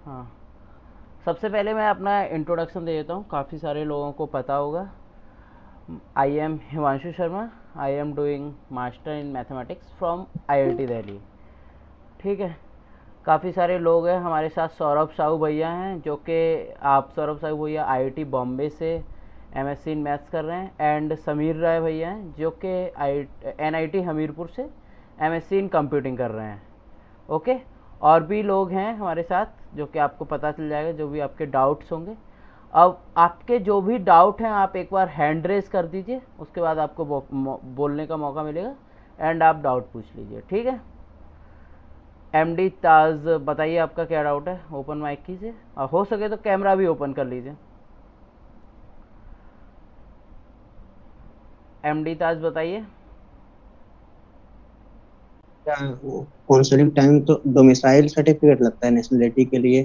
हाँ, सबसे पहले मैं अपना इंट्रोडक्शन दे देता हूँ, काफ़ी सारे लोगों को पता होगा। I am Himanshu Sharma. I am doing master in mathematics from IIT Delhi. ठीक है। काफ़ी सारे लोग हैं हमारे साथ। सौरभ साहू भैया हैं, जो कि आप सौरभ साहू भैया आईआईटी बॉम्बे से एमएससी इन मैथ्स कर रहे हैं। एंड समीर राय भैया हैं, जो कि आई एनआईटी हमीरपुर से एमएससी इन कंप्यूटिंग कर रहे हैं। ओके। और भी लोग हैं हमारे साथ, जो कि आपको पता चल जाएगा, जो भी आपके डाउट्स होंगे। अब आपके जो भी डाउट हैं, आप एक बार हैंड रेज कर दीजिए, उसके बाद आपको बोलने का मौका मिलेगा एंड आप डाउट पूछ लीजिए। ठीक है। एमडी ताज, बताइए आपका क्या डाउट है। ओपन माइक कीजिए और हो सके तो कैमरा भी ओपन कर लीजिए। एमडी ताज बताइए। क्या काउंसलिंग टाइम तो डोमिसाइल सर्टिफिकेट लगता है नेशनलिटी के लिए।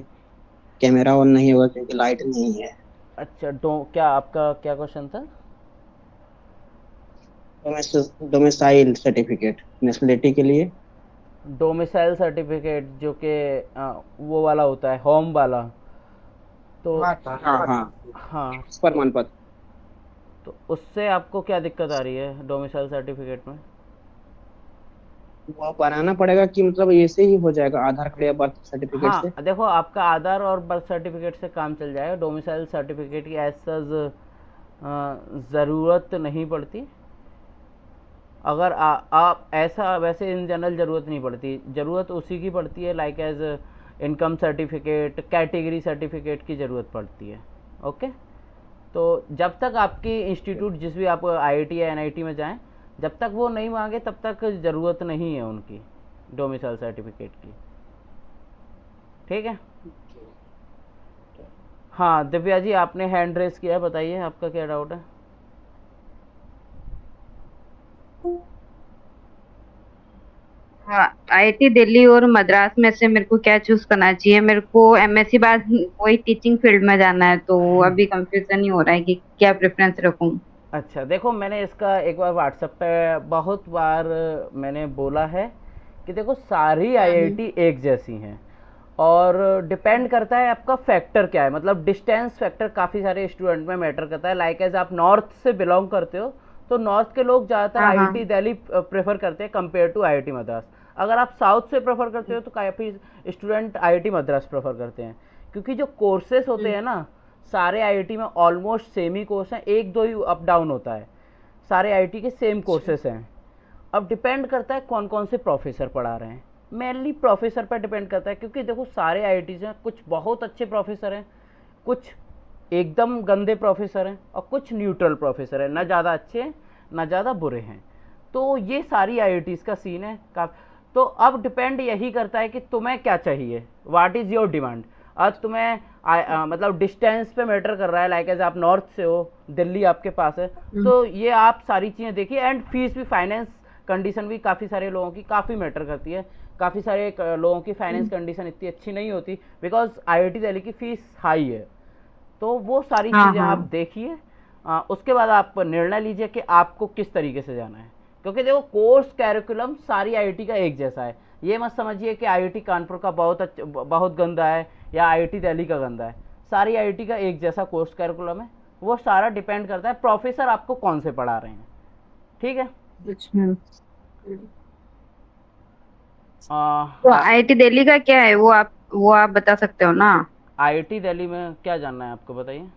कैमरा ऑन नहीं होगा क्योंकि लाइट नहीं है। अच्छा, क्या आपका क्या क्वेश्चन था। डोमिसाइल सर्टिफिकेट नेशनलिटी के लिए। डोमिसाइल सर्टिफिकेट, जो कि वो वाला होता है, होम वाला। तो हाँ हाँ। हाँ, प्रमाण पत्र। तो उससे आपको क्या दिक्कत आ रही है डोमिसाइल सर्टिफिकेट में। वो बनाना पड़ेगा कि मतलब ऐसे ही हो जाएगा आधार कार्ड या बर्थ सर्टिफिकेट से। हाँ, देखो, आपका आधार और बर्थ सर्टिफिकेट से काम चल जाएगा। डोमिसाइल सर्टिफिकेट की एज सच ज़रूरत नहीं पड़ती। अगर आप ऐसा, वैसे इन जनरल ज़रूरत नहीं पड़ती। ज़रूरत उसी की पड़ती है, like as income certificate, category certificate की ज़रूरत पड़ती है। ओके। तो जब तक आपकी इंस्टीट्यूट, जिस भी आप आईआईटी या एनआईटी में जाएं, जब तक वो नहीं मांगे तब तक ज़रूरत नहीं है उनकी डोमिसाइल सर्टिफिकेट की। ठीक है। हाँ, दिव्या जी, आपने हैंड रेस किया है, बताइए आपका क्या डाउट है। हाँ, आईआईटी दिल्ली और मद्रास में से मेरे को क्या चूज करना चाहिए? मेरे को एमएससी बाद वही टीचिंग फील्ड में जाना है, तो अभी कंफ्यूजन ही हो रहा है कि क्या प्रेफरेंस रखूं। अच्छा, देखो, मैंने इसका एक बार व्हाट्सएप पे बहुत बार मैंने बोला है कि देखो, सारी हम्म। आईआईटी एक जैसी हैं। और डिपेंड करता है आपका फैक्टर क्या है, मतलब डिस्टेंस फैक्टर काफ़ी सारे स्टूडेंट में मैटर करता है। लाइक एज आप नॉर्थ से बिलोंग करते हो, तो नॉर्थ के लोग ज़्यादातर हाँ आईआईटी हाँ। दिल्ली प्रेफर करते हैं कंपेयर टू आईआईटी मद्रास। अगर आप साउथ से प्रेफर करते हो तो काफ़ी स्टूडेंट आईआईटी मद्रास प्रेफर करते हैं, क्योंकि जो कोर्सेज होते हैं ना, सारे आईआईटी में ऑलमोस्ट सेम ही कोर्स हैं, एक दो ही अप डाउन होता है। सारे आईआईटी के सेम कोर्सेज हैं। अब डिपेंड करता है कौन कौन से प्रोफेसर पढ़ा रहे हैं। मेनली प्रोफेसर पर डिपेंड करता है, क्योंकि देखो, सारे आईआईटीज में कुछ बहुत अच्छे प्रोफेसर हैं, कुछ एकदम गंदे प्रोफेसर हैं, और कुछ न्यूट्रल प्रोफेसर हैं, ना ज़्यादा अच्छे हैं ना ज़्यादा बुरे हैं। तो ये सारी आईआईटीज़ का सीन है का। तो अब डिपेंड यही करता है कि तुम्हें क्या चाहिए, व्हाट इज़ योर डिमांड। आज तुम्हें मतलब डिस्टेंस पे मैटर कर रहा है, लाइक एज आप नॉर्थ से हो, दिल्ली आपके पास है, हम्म। तो ये आप सारी चीज़ें देखिए। एंड फीस भी, फाइनेंस कंडीशन भी काफ़ी सारे लोगों की काफ़ी मैटर करती है। काफ़ी सारे लोगों की फाइनेंस कंडीशन इतनी अच्छी नहीं होती, बिकॉज आईआईटी दिल्ली की फ़ीस हाई है। तो वो सारी हाँ चीज़ें आप हाँ। देखिए। उसके बाद आप निर्णय लीजिए कि आपको किस तरीके से जाना है। क्योंकि देखो, कोर्स कैरिकुलम सारी आईआईटी का एक जैसा है। ये मत समझिए कि आईआईटी कानपुर का बहुत गंदा है या आईआईटी दिल्ली का गंदा है। सारी आईआईटी का एक जैसा कोर्स कैरिकुलम है। वो सारा डिपेंड करता है प्रोफेसर आपको कौन से पढ़ा रहे हैं। ठीक है। अच्छा। तो आ, आईआईटी दिल्ली का क्या है, वो आप बता सकते हो ना? आईआईटी दिल्ली में क्या जानना है आपको, बताइए।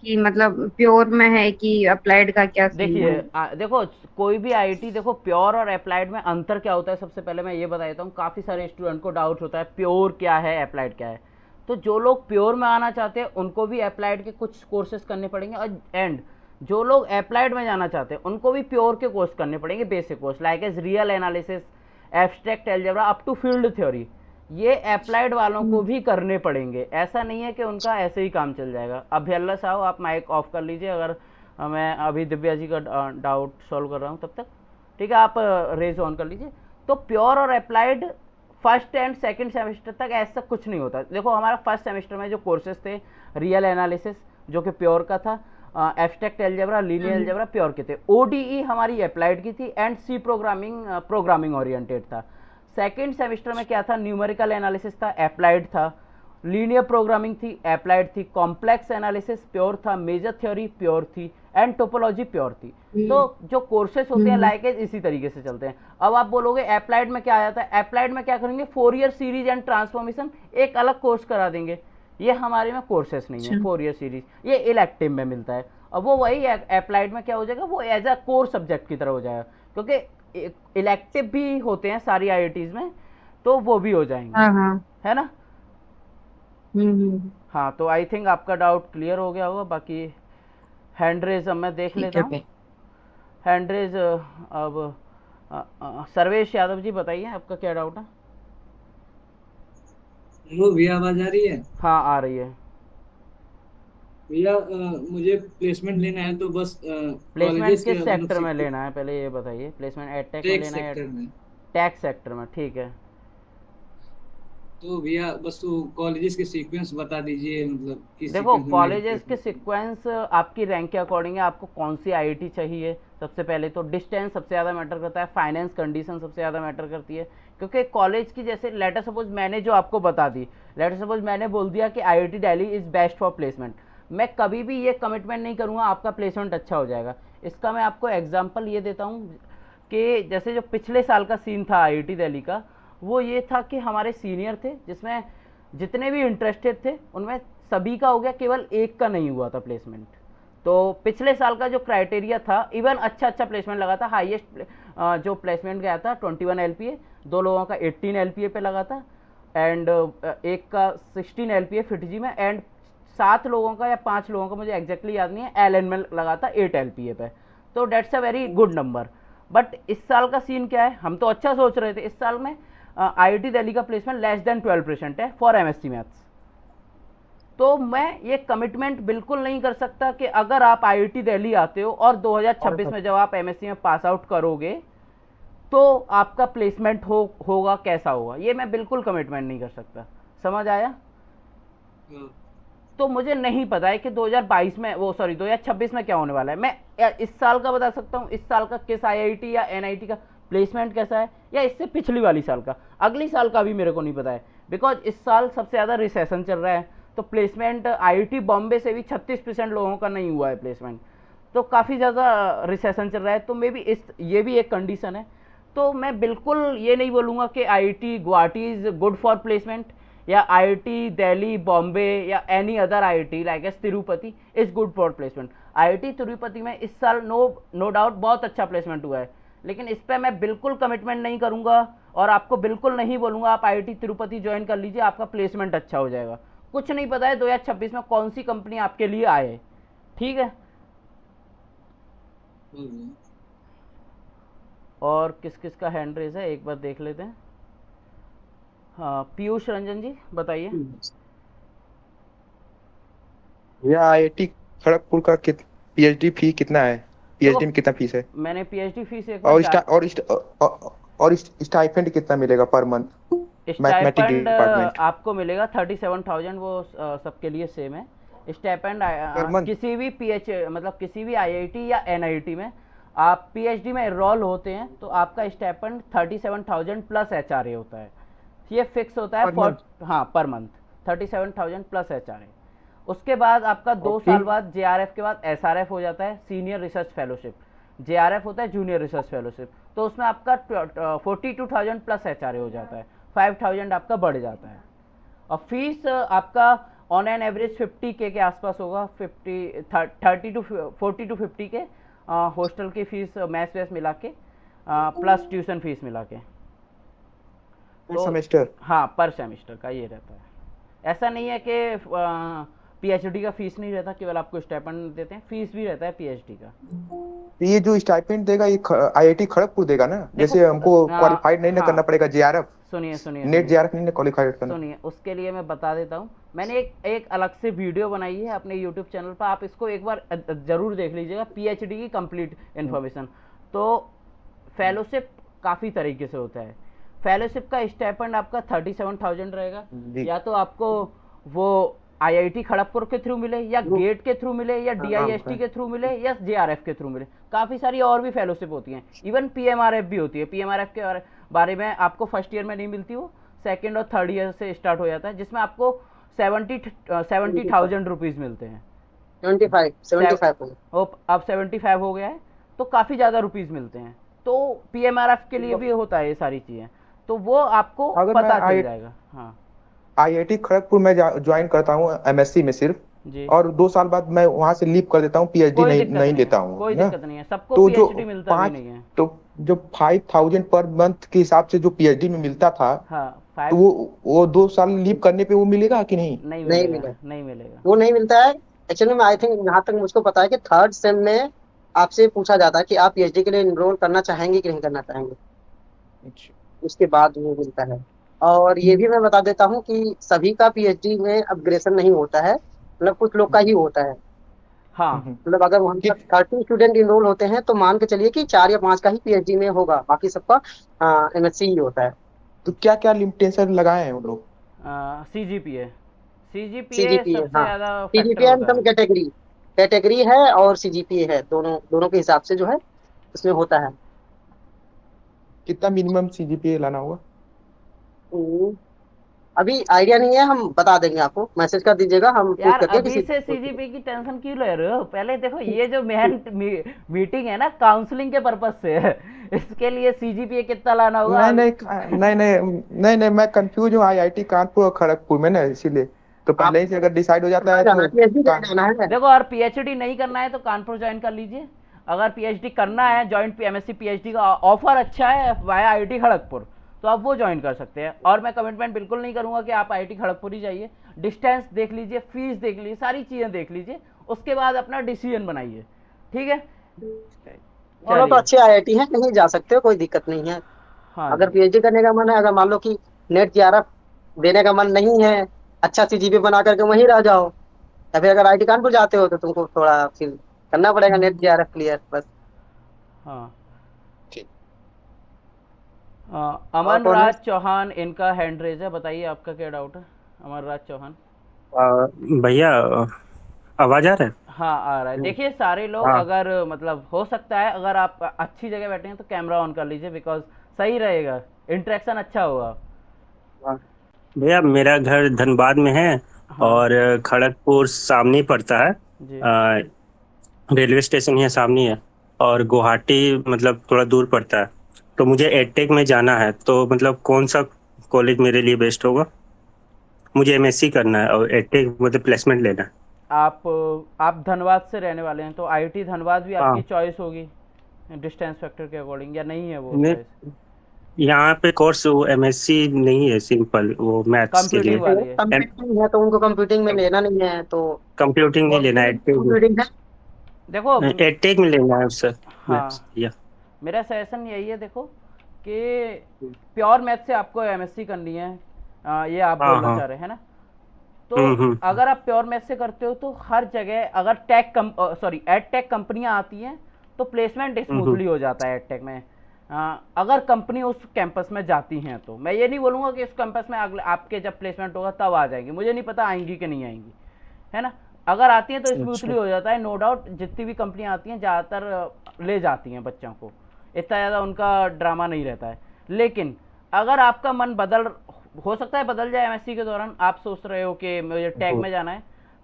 कि मतलब प्योर में है कि अप्लाइड का क्या सीन देखिए, है? देखो, कोई भी आईआईटी, देखो, प्योर और अप्लाइड में अंतर क्या होता है, सबसे पहले मैं ये बता देता हूँ। काफ़ी सारे स्टूडेंट को डाउट होता है प्योर क्या है, अप्लाइड क्या है। तो जो लोग प्योर में आना चाहते हैं उनको भी अप्लाइड के कुछ कोर्सेज करने पड़ेंगे, और एंड जो लोग अप्लाइड में जाना चाहते हैं उनको भी प्योर के कोर्स करने पड़ेंगे, basic course like as real analysis, abstract algebra up to field theory. ये अप्लाइड वालों को हम्म। भी करने पड़ेंगे। ऐसा नहीं है कि उनका ऐसे ही काम चल जाएगा। अभ्यल्ला साहब, आप माइक ऑफ कर लीजिए, अगर मैं अभी दिव्या जी का डाउट सॉल्व कर रहा हूँ तब तक। ठीक है, आप रेज ऑन कर लीजिए। तो प्योर और applied first and second semester तक ऐसा कुछ नहीं होता। देखो, हमारा फर्स्ट सेमेस्टर में जो कोर्सेज थे, रियल एनालिसिस जो कि प्योर का था, abstract algebra, linear hmm. Algebra pure के थे, ओडीई हमारी अप्लाइड की थी, and C programming programming oriented था। सेकेंड सेमेस्टर में क्या था, न्यूमेरिकल एनालिसिस था, अप्लाइड था, लीनियर प्रोग्रामिंग थी, अप्लाइड थी, कॉम्प्लेक्स एनालिसिस प्योर था, मेजर थ्योरी प्योर थी, एंड टोपोलॉजी प्योर थी। तो जो कोर्सेज होते हैं लाइक इसी तरीके से चलते हैं। अब आप बोलोगे अप्लाइड में क्या आ जाता है, अप्लाइड में क्या करेंगे, फोरियर सीरीज एंड ट्रांसफॉर्मेशन एक अलग कोर्स करा देंगे। ये हमारे में कोर्सेस नहीं है फोरियर सीरीज, ये इलेक्टिव में मिलता है। अब वो वही अप्लाइड में क्या हो जाएगा, वो एज अ कोर सब्जेक्ट की तरह हो जाएगा, क्योंकि इलेक्टिव भी होते हैं सारी आईआईटीज में, तो वो भी हो जाएंगे, है ना। हाँ, तो आई थिंक आपका डाउट क्लियर हो गया होगा। बाकी हैंड रेज अब मैं देख लेता हूँ। हैंड रेज अब सर्वेश यादव जी बताइए, आपका क्या डाउट है। वो भैया आवाज आ रही है? हाँ, आ रही है। भैया मुझे प्लेसमेंट लेना है, तो बस प्लेसमेंट कॉलेजेस किस के सेक्टर में लेना है, पहले ये बताइए। प्लेसमेंट एडटेक में टेक लेना है, सेक्टर में। टैक्स सेक्टर में, ठीक है। तो भैया बस वो कॉलेजेस के सीक्वेंस बता दीजिए, मतलब किस देखो, सीक्वेंस में मेरे कॉलेजेस के सीक्वेंस आपकी रैंक के अकॉर्डिंग है, आपको कौन सी आईआईटी चाहिए। सबसे पहले तो डिस्टेंस सबसे ज़्यादा मैटर करता है, फाइनेंस कंडीशन सबसे ज़्यादा मैटर करती है, क्योंकि कॉलेज की जैसे लेटर सपोज मैंने जो आपको बता दी, लेटर सपोज मैंने बोल दिया कि IIT Delhi is best for placement, मैं कभी भी ये कमिटमेंट नहीं करूँगा आपका प्लेसमेंट अच्छा हो जाएगा। इसका मैं आपको एग्जाम्पल ये देता हूँ कि जैसे जो पिछले साल का सीन था आईआईटी दिल्ली का, वो ये था कि हमारे सीनियर थे, जिसमें जितने भी इंटरेस्टेड थे उनमें सभी का हो गया, केवल एक का नहीं हुआ था प्लेसमेंट। तो पिछले साल का जो क्राइटेरिया था, इवन अच्छा प्लेसमेंट लगा था, हाईएस्ट जो प्लेसमेंट गया था 21 एलपीए, 2 लोगों का 18 एलपीए पे लगा था, एंड एक का 16 एलपीए फिटजी में, एंड 7 लोगों का या 5 लोगों का मुझे एग्जैक्टली याद नहीं है, एलएन में लगा था 8 एलपीए पे। तो dates a very good number. But इस साल का सीन क्या है, हम तो अच्छा सोच रहे थे, इस साल में आईआईटी दिल्ली का प्लेसमेंट लेस देन 12% है फॉर एमएससी मैथ्स। तो मैं ये कमिटमेंट बिल्कुल नहीं कर सकता कि अगर आप आईआईटी दिल्ली आते हो और 2026 में जब आप एमएससी में पास आउट करोगे तो आपका प्लेसमेंट होगा कैसा होगा, ये मैं बिल्कुल कमिटमेंट नहीं कर सकता। समझ आया। तो मुझे नहीं पता है कि 2022 में 2026 में क्या होने वाला है। मैं इस साल का बता सकता हूँ, इस साल का किस आईआईटी या एनआईटी का प्लेसमेंट कैसा है, या इससे पिछली वाली साल का, अगली साल का भी मेरे को नहीं पता है, बिकॉज इस साल सबसे ज़्यादा रिसेशन चल रहा है। तो प्लेसमेंट आईआईटी बॉम्बे से भी 36% लोगों का नहीं हुआ है प्लेसमेंट, तो काफ़ी ज़्यादा रिसेशन चल रहा है। तो मे बी ये भी एक कंडीशन है। तो मैं बिल्कुल ये नहीं बोलूँगा कि IIT Guwahati is good for placement, या आईआईटी दिल्ली बॉम्बे या any other IIT like S Tirupati is good for placement. IIT Tirupati में इस साल नो डाउट बहुत अच्छा प्लेसमेंट हुआ है, लेकिन इस पर मैं बिल्कुल कमिटमेंट नहीं करूँगा और आपको बिल्कुल नहीं बोलूँगा आप आईआईटी तिरुपति ज्वाइन कर लीजिए, आपका प्लेसमेंट अच्छा हो जाएगा। कुछ नहीं पता है 2026 में कौन सी कंपनी आपके लिए आए। ठीक है। और किस किस का हैंड रेज है एक बार देख लेते हैं। हाँ, पीयूष रंजन जी बताइए। भैया आईआईटी खड़गपुर का पीएचडी फी कितना है? पीएचडी में कितना फीस है? मैंने पीएचडी फीस एक और बार और स्टाइपेंड कितना मिलेगा per month? Mathematics stipend department आपको मिलेगा 37,000, वो सबके लिए सेम है। Stipend per month? किसी भी मतलब किसी भी आईआईटी या एनआईटी में आप पीएचडी में एनरोल होते हैं तो आपका स्टाइपेंड 37,000 प्लस एचआरए होता है। ये फिक्स होता है हाँ, पर मंथ 37,000 प्लस एचआरए। उसके बाद आपका 2 साल बाद जेआरएफ के बाद एसआरएफ हो जाता है, सीनियर रिसर्च फेलोशिप। जेआरएफ होता है जूनियर रिसर्च फेलोशिप, तो उसमें आपका 42,000 प्लस एचआरए हो जाता है, 5,000 आपका बढ़ जाता है। और फीस आपका ऑन एन एवरेज 50K के आसपास होगा, 30 to 40 to 50 के हॉस्टल की फीस मैथ्स वैस मिला के प्लस ट्यूशन फीस मिला के। तो सेमेस्टर? हाँ, पर सेमेस्टर का ये रहता है। ऐसा नहीं है कि पीएचडी का फीस नहीं रहता, केवल आपको स्टाइपेंड देते हैं, फीस भी रहता है पीएचडी का। ये जो स्टाइपेंड देगा ये आईआईटी खड़गपुर देगा ना? जैसे हमको क्वालिफाइड नहीं ना करना पड़ेगा जेआरएफ, सुनिए नेट जेआरएफ नहीं ना क्वालिफाइड करना। सुनिए, उसके लिए मैं बता देता हूँ। मैंने एक अलग से वीडियो बनाई है अपने यूट्यूब चैनल पर, आप इसको एक बार जरूर देख लीजिएगा, पीएचडी की कंप्लीट इन्फॉर्मेशन। तो फेलोशिप काफ़ी तरीके से होता है। फेलोशिप का स्टाइपेंड आपका 37,000 रहेगा, या तो आपको वो आईआईटी खड़गपुर के थ्रू मिले, या गेट के थ्रू मिले, या डीआईएसटी के थ्रू मिले, या जेआरएफ के थ्रू मिले। काफ़ी सारी और भी फेलोशिप होती हैं, इवन पीएमआरएफ भी होती है। पीएमआरएफ के बारे में आपको फर्स्ट ईयर में नहीं मिलती, वो सेकेंड और थर्ड ईयर से स्टार्ट हो जाता है, जिसमें आपको 70,000 रुपीज़ मिलते हैं। 75 वो अब 75 हो गया है, तो काफ़ी ज़्यादा रुपीज़ मिलते हैं। तो PMRF के लिए भी होता है ये सारी चीज़ें, तो वो आपको अगर पता मैं चल जाएगा। हाँ IIT खड़गपुर में ज्वाइन करता हूँ MSc में सिर्फ, जी, और 2 साल बाद मैं वहां से लीव कर देता हूँ, PhD कोई नहीं दिक्कत नहीं नहीं लेता है, हूँ कोई ना, दिक्कत नहीं है, सबको तो जो PhD मिलता भी नहीं है। तो जो 5,000 पर मंथ के हिसाब से जो PhD में मिलता था, हाँ तो 5 वो 2 साल लीव करने पे वो मिलेगा कि नहीं? नहीं नहीं मिलेगा, मिला, नहीं मिलेगा। वो नहीं मिलता है। एक्चुअली में आई थिंक जहाँ तक मुझको पता है कि थर्ड सेम में आपसे पूछा जाता है कि आप पीएचडी के लिए इनरोल करना चाहेंगे कि नहीं करना चाहेंगे, अच्छा। उसके बाद वो मिलता है। और ये भी मैं बता देता हूँ कि सभी का पीएचडी में अपग्रेडेशन नहीं होता है, मतलब कुछ लोग का ही होता है। हाँ मतलब अगर वहाँ कि पर 30 स्टूडेंट इनरोल होते हैं तो मान के चलिए कि 4 या 5 का ही पीएचडी में होगा, बाकी सबका एमएससी ही होता है। तो क्या क्या लिमिटेशन लगाए हैं वो लोग? CGPA, CGPA सीजीपीए, सबसे हाँ, ज़्यादा फैक्टर सीजीपीए एंड होता सम है। कैटेगरी, कैटेगरी है और सीजीपीए है, दोनों दोनों के हिसाब से जो है उसमें होता है। कितना मिनिमम CGPA लाना होगा? हम्म, अभी आइडिया नहीं है, हम बता देंगे आपको, मैसेज कर दीजिएगा, हम पूछ यार करके अभी किसी से CGPA की टेंशन क्यों ले रहे हो? पहले देखो ये जो मेन मीटिंग है ना, काउंसलिंग के पर्पज से है। इसके लिए CGPA कितना लाना होगा नहीं अभी। नहीं नहीं नहीं नहीं नहीं, मैं कंफ्यूज हूँ IIT कानपुर और खड़गपुर में ना, इसीलिए। तो पहले ही से आपको अगर डिसाइड हो जाता कहाँ है जाना तो है, पीएचडी का, करने जाना है? देखो, और PhD नहीं करना है तो कानपुर ज्वाइन कर लीजिए। अगर PhD करना है, जॉइंट MSc PhD का ऑफर अच्छा है वाया IIT खड़गपुर, तो आप वो ज्वाइन कर सकते हैं। और मैं कमिटमेंट बिल्कुल नहीं करूंगा कि आप IIT खड़गपुर ही जाइए। डिस्टेंस देख लीजिए, फीस देख लीजिए, सारी चीज़ें देख लीजिए, उसके बाद अपना डिसीजन बनाइए। ठीक है, दोनों तो चलिए। अच्छे आईआईटी हैं, कहीं जा सकते हो, कोई दिक्कत नहीं है। हाँ अगर जी। पीएचडी करने का मन है, अगर मान लो कि नेट जेआरएफ देने का मन नहीं है, अच्छा सीजीपी बना करके वहीं रह जाओ, या फिर अगर आईटी कानपुर जाते हो तो तुमको थोड़ा फिर करना पड़ेगा नेट जेआरएफ क्लियर बस। हाँ, ठीक। और अमन कौन है? राज चौहान इनका हैंड रेज है, बताइए आपका क्या डाउट है? अमन राज चौहान। भैया, आवाज आ रहा है? हाँ आ रहा है। देखिए सारे लोग, हाँ अगर मतलब हो सकता है अगर आप अच्छी जगह बैठे हैं तो कैमरा ऑन कर लीजिए, बिकॉज सही रहेगा, इंटरेक्शन अच्छा होगा। हाँ, भैया, मेरा घर धनबाद में है, हाँ और खड़गपुर सामने ही पड़ता है। जी। रेलवे स्टेशन यहाँ सामने है, और गुवाहाटी मतलब थोड़ा दूर पड़ता है। तो मुझे एडटेक में जाना है, तो मतलब कौन सा कॉलेज मेरे लिए बेस्ट होगा? मुझे MSc करना है और एडटेक मतलब प्लेसमेंट लेना है। आप धनबाद से रहने वाले हैं तो IIT धनबाद भी आपकी हाँ, चॉइस होगी डिस्टेंस फैक्टर के अकॉर्डिंग, या नहीं है वो ने चॉइस? यहाँ पे कोर्स वो MSc नहीं है, सिंपल वो मैथ्स के कंप्यूटिंग लिए। वाली है। कंप्यूटिंग है तो उनको कंप्यूटिंग में लेना नहीं है तो कंप्यूटिंग नहीं लेना है, एडटेक में। कंप्यूटिंग है। देखो एडटेक में लेना है सर, मैथ्स हाँ, या। मेरा सजेशन यही है, देखो कि प्योर मैथ से आपको MSc करनी है, ये आप हाँ बोलना हाँ। चाह रहे हैं ना? तो अगर आप प्योर मैथ से करते हो तो हर जगह अगर एड टेक कंपनियां आती हैं तो प्लेसमेंट हम्म स्मूथली हो जाता है एड टेक में। अगर कंपनी उस कैंपस में जाती हैं तो मैं ये नहीं बोलूँगा कि उस कैंपस में अगले आपके जब प्लेसमेंट होगा तब आ जाएंगी, मुझे नहीं पता आएंगी कि नहीं आएंगी, है ना? अगर आती हैं तो अच्छा। स्मूथली हो जाता है, नो डाउट। जितनी भी कंपनियां आती हैं ज़्यादातर ले जाती हैं बच्चों को, इतना ज़्यादा उनका ड्रामा नहीं रहता है। लेकिन अगर आपका मन हो सकता है बदल जाए MSc के दौरान, आप सोच रहे हो कि मुझे टैग में जाना है,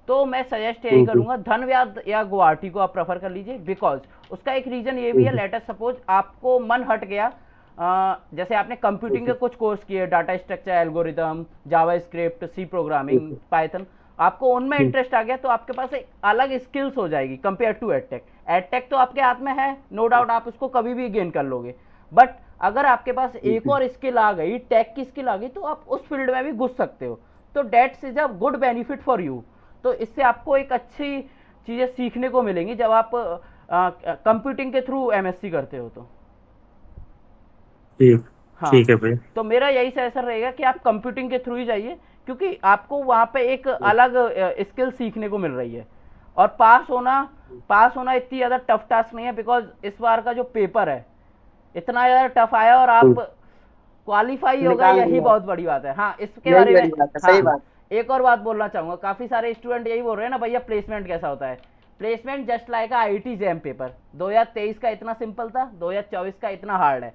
तो मैं सजेस्ट यही करूंगा धनबाद या गुवाहाटी को आप प्रेफर कर लीजिए। बिकॉज उसका एक रीजन ये भी है, लेटर सपोज आपको मन हट गया, जैसे आपने कंप्यूटिंग के कुछ कोर्स किए, डाटा स्ट्रक्चर, एल्गोरिदम, जावा स्क्रिप्ट, C प्रोग्रामिंग, पाइथन, आपको उनमें इंटरेस्ट आ गया तो आपके पास एक अलग स्किल्स हो जाएगी कंपेयर टू एडटेक। एडटेक तो आपके हाथ में है, नो डाउट, आप उसको कभी भी गेन कर लोगे। बट अगर आपके पास एक और स्किल आ गई, टेक की स्किल आ गई, तो आप उस फील्ड में भी घुस सकते हो। तो that's is a good benefit for you. तो इससे आपको एक अच्छी चीज़ें सीखने को मिलेंगी जब आप कंप्यूटिंग के थ्रू MSc करते हो तो। ठीक हाँ, ठीक है भैया। तो मेरा यही सजेशन रहेगा कि आप कंप्यूटिंग के थ्रू ही जाइए, क्योंकि आपको वहाँ पे एक अलग स्किल सीखने को मिल रही है। और पास होना इतनी ज़्यादा टफ टास्क नहीं है, बिकॉज इस बार का जो पेपर है इतना ज़्यादा टफ आया और आप क्वालिफाई हो गए, निकाल यही दिया, बहुत बड़ी बात है। हाँ, इसके यही बारे बड़ी में, बात है, सही हाँ, बात। एक और बात बोलना चाहूँगा। काफ़ी सारे स्टूडेंट यही बोल रहे हैं ना, भैया प्लेसमेंट कैसा होता है? Placement just like IIT jam paper. 2023 का इतना सिंपल था, 2024 का इतना हार्ड है।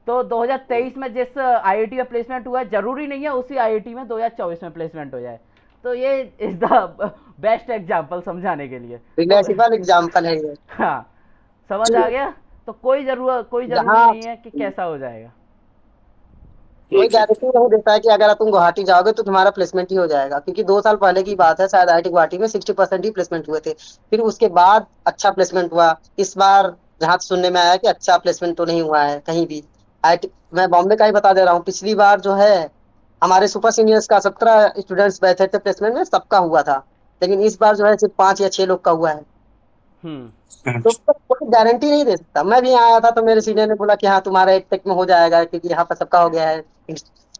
तो 2023 में जिस आईआईटी में प्लेसमेंट हुआ है जरूरी नहीं है उसी आईआईटी में 2024 में प्लेसमेंट हो जाए। तो ये इज द बेस्ट एग्जांपल समझाने के लिए। तो रिलेसिबल एग्जाम्पल है ये। हाँ, समझ आ गया। तो कोई जरूरी जहाँ नहीं है कि कैसा हो जाएगा। कोई ठीक है। गारंटी नहीं देता है कि अगर तुम गुवाहाटी जाओगे तो तुम्हारा प्लेसमेंट ही हो जाएगा, क्योंकि 2 साल पहले की बात है, शायद आईआईटी गुवाहाटी में 60% ही प्लेसमेंट हुए थे। फिर उसके बाद अच्छा प्लेसमेंट हुआ। इस बार जहाँ सुनने में आया कि अच्छा प्लेसमेंट तो नहीं हुआ है कहीं भी। आईआईटी, मैं बॉम्बे का ही बता दे रहा हूँ, पिछली बार जो है हमारे सुपर सीनियर्स का 17 स्टूडेंट्स बैठे थे प्लेसमेंट में, सबका हुआ था। लेकिन इस बार जो है सिर्फ 5 या 6 लोग का हुआ है। तो अच्छा। कोई गारंटी नहीं दे सकता। मैं भी यहाँ आया था तो मेरे सीनियर ने बोला कि हाँ तुम्हारा एक टेक में हो जाएगा, क्योंकि यहाँ पर सबका हो गया है।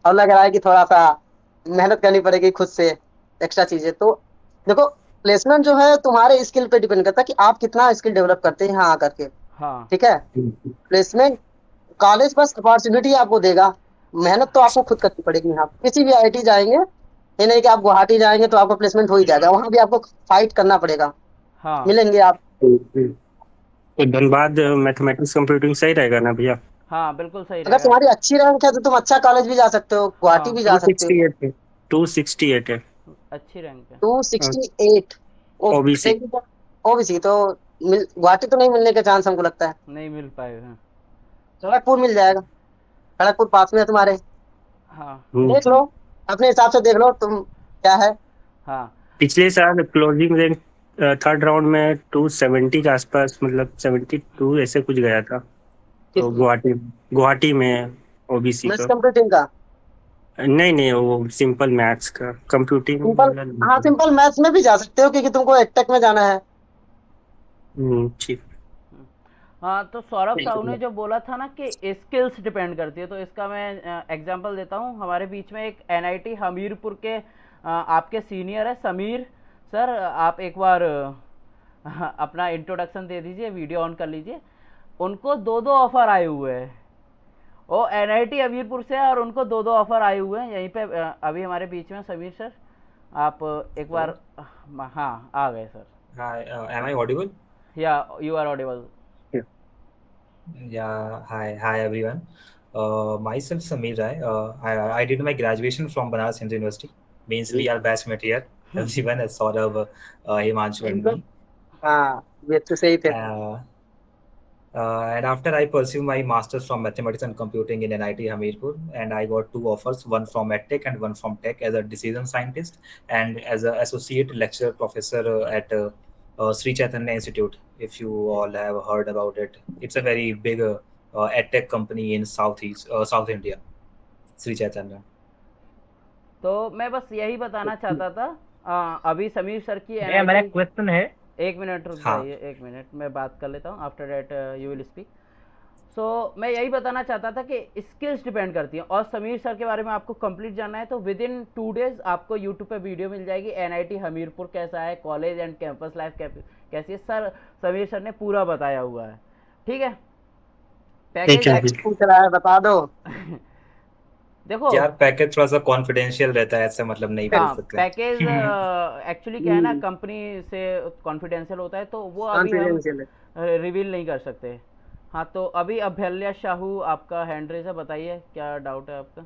और लग रहा है कि थोड़ा सा मेहनत करनी पड़ेगी खुद से, एक्स्ट्रा चीजें। तो देखो, प्लेसमेंट जो है तुम्हारे स्किल पे डिपेंड करता है कि आप कितना स्किल डेवलप करते हैं यहाँ आकर के। हाँ ठीक है। प्लेसमेंट, कॉलेज बस अपॉर्चुनिटी आपको देगा, मेहनत तो आपको खुद करनी पड़ेगी। यहाँ किसी भी आईआईटी जाएंगे, ये नहीं कि आप गुवाहाटी जाएंगे तो आपको प्लेसमेंट हो ही जाएगा, वहां भी आपको फाइट करना पड़ेगा। हाँ मिलेंगे आप। तो धनबाद मैथमेटिक्स कंप्यूटिंग सही रहेगा ना भैया? हाँ बिल्कुल सही अगर रहेगा। तुम्हारी अच्छी रैंक है तो तुम अच्छा कॉलेज भी जा सकते हो, गुवाहाटी हाँ भी टू जा सकते हो। सिक्सटी एट है। 268 है। अच्छी रैंक है। 268। ओ, ओबीसी। ओबीसी तो मिल, गुवाहाटी तो नहीं मिलने के चांस हमको लगता है। नहीं मिल पाएगा। खड़गपुर मिल जाएगा, खड़गपुर पास में है तुम्हारे। हाँ देख लो, अपने हिसाब से देख लो तुम क्या है। हाँ पिछले साल क्लोजिंग रैंक थर्ड राउंड में 270 के आसपास, मतलब 72 ऐसे कुछ गया था। तो किस गुवाहाटी गुवाहाटी में ओबीसी मैथ्स का। कंप्यूटिंग का? नहीं नहीं, वो सिंपल मैथ्स का कंप्यूटिंग सिंपल, वाला नहीं हाँ था। सिंपल मैथ्स में भी जा सकते हो, क्योंकि तुमको एडटेक में जाना है। ठीक। हाँ, तो सौरभ साहू ने जो बोला था ना कि स्किल्स डिपेंड करती है, तो इसका मैं एग्जांपल देता हूँ। हमारे बीच में एक एनआईटी हमीरपुर के आपके सीनियर है समीर सर। आप एक बार अपना इंट्रोडक्शन दे दीजिए, वीडियो ऑन कर लीजिए। उनको दो दो ऑफर आए हुए हैं। वो एनआईटी हमीरपुर से है और उनको दो दो ऑफर आए हुए हैं यहीं पे। अभी हमारे बीच में समीर सर, आप एक बार। हाँ, आ गए sir. Hi, am I audible? या you are audible. Yeah, hi everyone. Myself Sameer Rai. I did my graduation from Banaras Hindu University. Means we are batchmate here. Everyone is sort of Himanshu and me. हाँ, ये तो सही थे। Uh, and after I pursued my master's from mathematics and computing in NIT Hamirpur, and I got 2 offers, one from EdTech and one from Tech as a decision scientist and as an associate lecturer professor at Sri Chaitanya Institute. If you all have heard about it, it's a very big EdTech company in South India, Sri Chaitanya. तो मैं बस यही बताना चाहता था। अभी Sameer sir की भैया मेरा NIT क्वेश्चन है। एक मिनट रुक हाँ। जाइए, एक मिनट मैं बात कर लेता हूँ। After that you will speak. So मैं यही बताना चाहता था कि स्किल्स डिपेंड करती हैं। और समीर सर के बारे में आपको कंप्लीट जानना है तो विद इन 2 डेज आपको यूट्यूब पे वीडियो मिल जाएगी। एनआईटी हमीरपुर कैसा है, कॉलेज एंड कैंपस लाइफ कैसी है, सर समीर सर ने पूरा बताया हुआ है। ठीक है। ठीक है। पैकेज पूछ रहा है, बता दो। देखो, यार पैकेज थोड़ा सा कॉन्फिडेंशियल रहता है, ऐसे मतलब नहीं बोल हाँ सकते। पैकेज एक्चुअली क्या है ना, कंपनी से कॉन्फिडेंशियल होता है तो वो अभी हम कॉन्फिडेंशियल है। रिवील नहीं कर सकते। हाँ, तो अभी अभ्यल्या साहू आपका हैंड रेज है, बताइए क्या डाउट है आपका।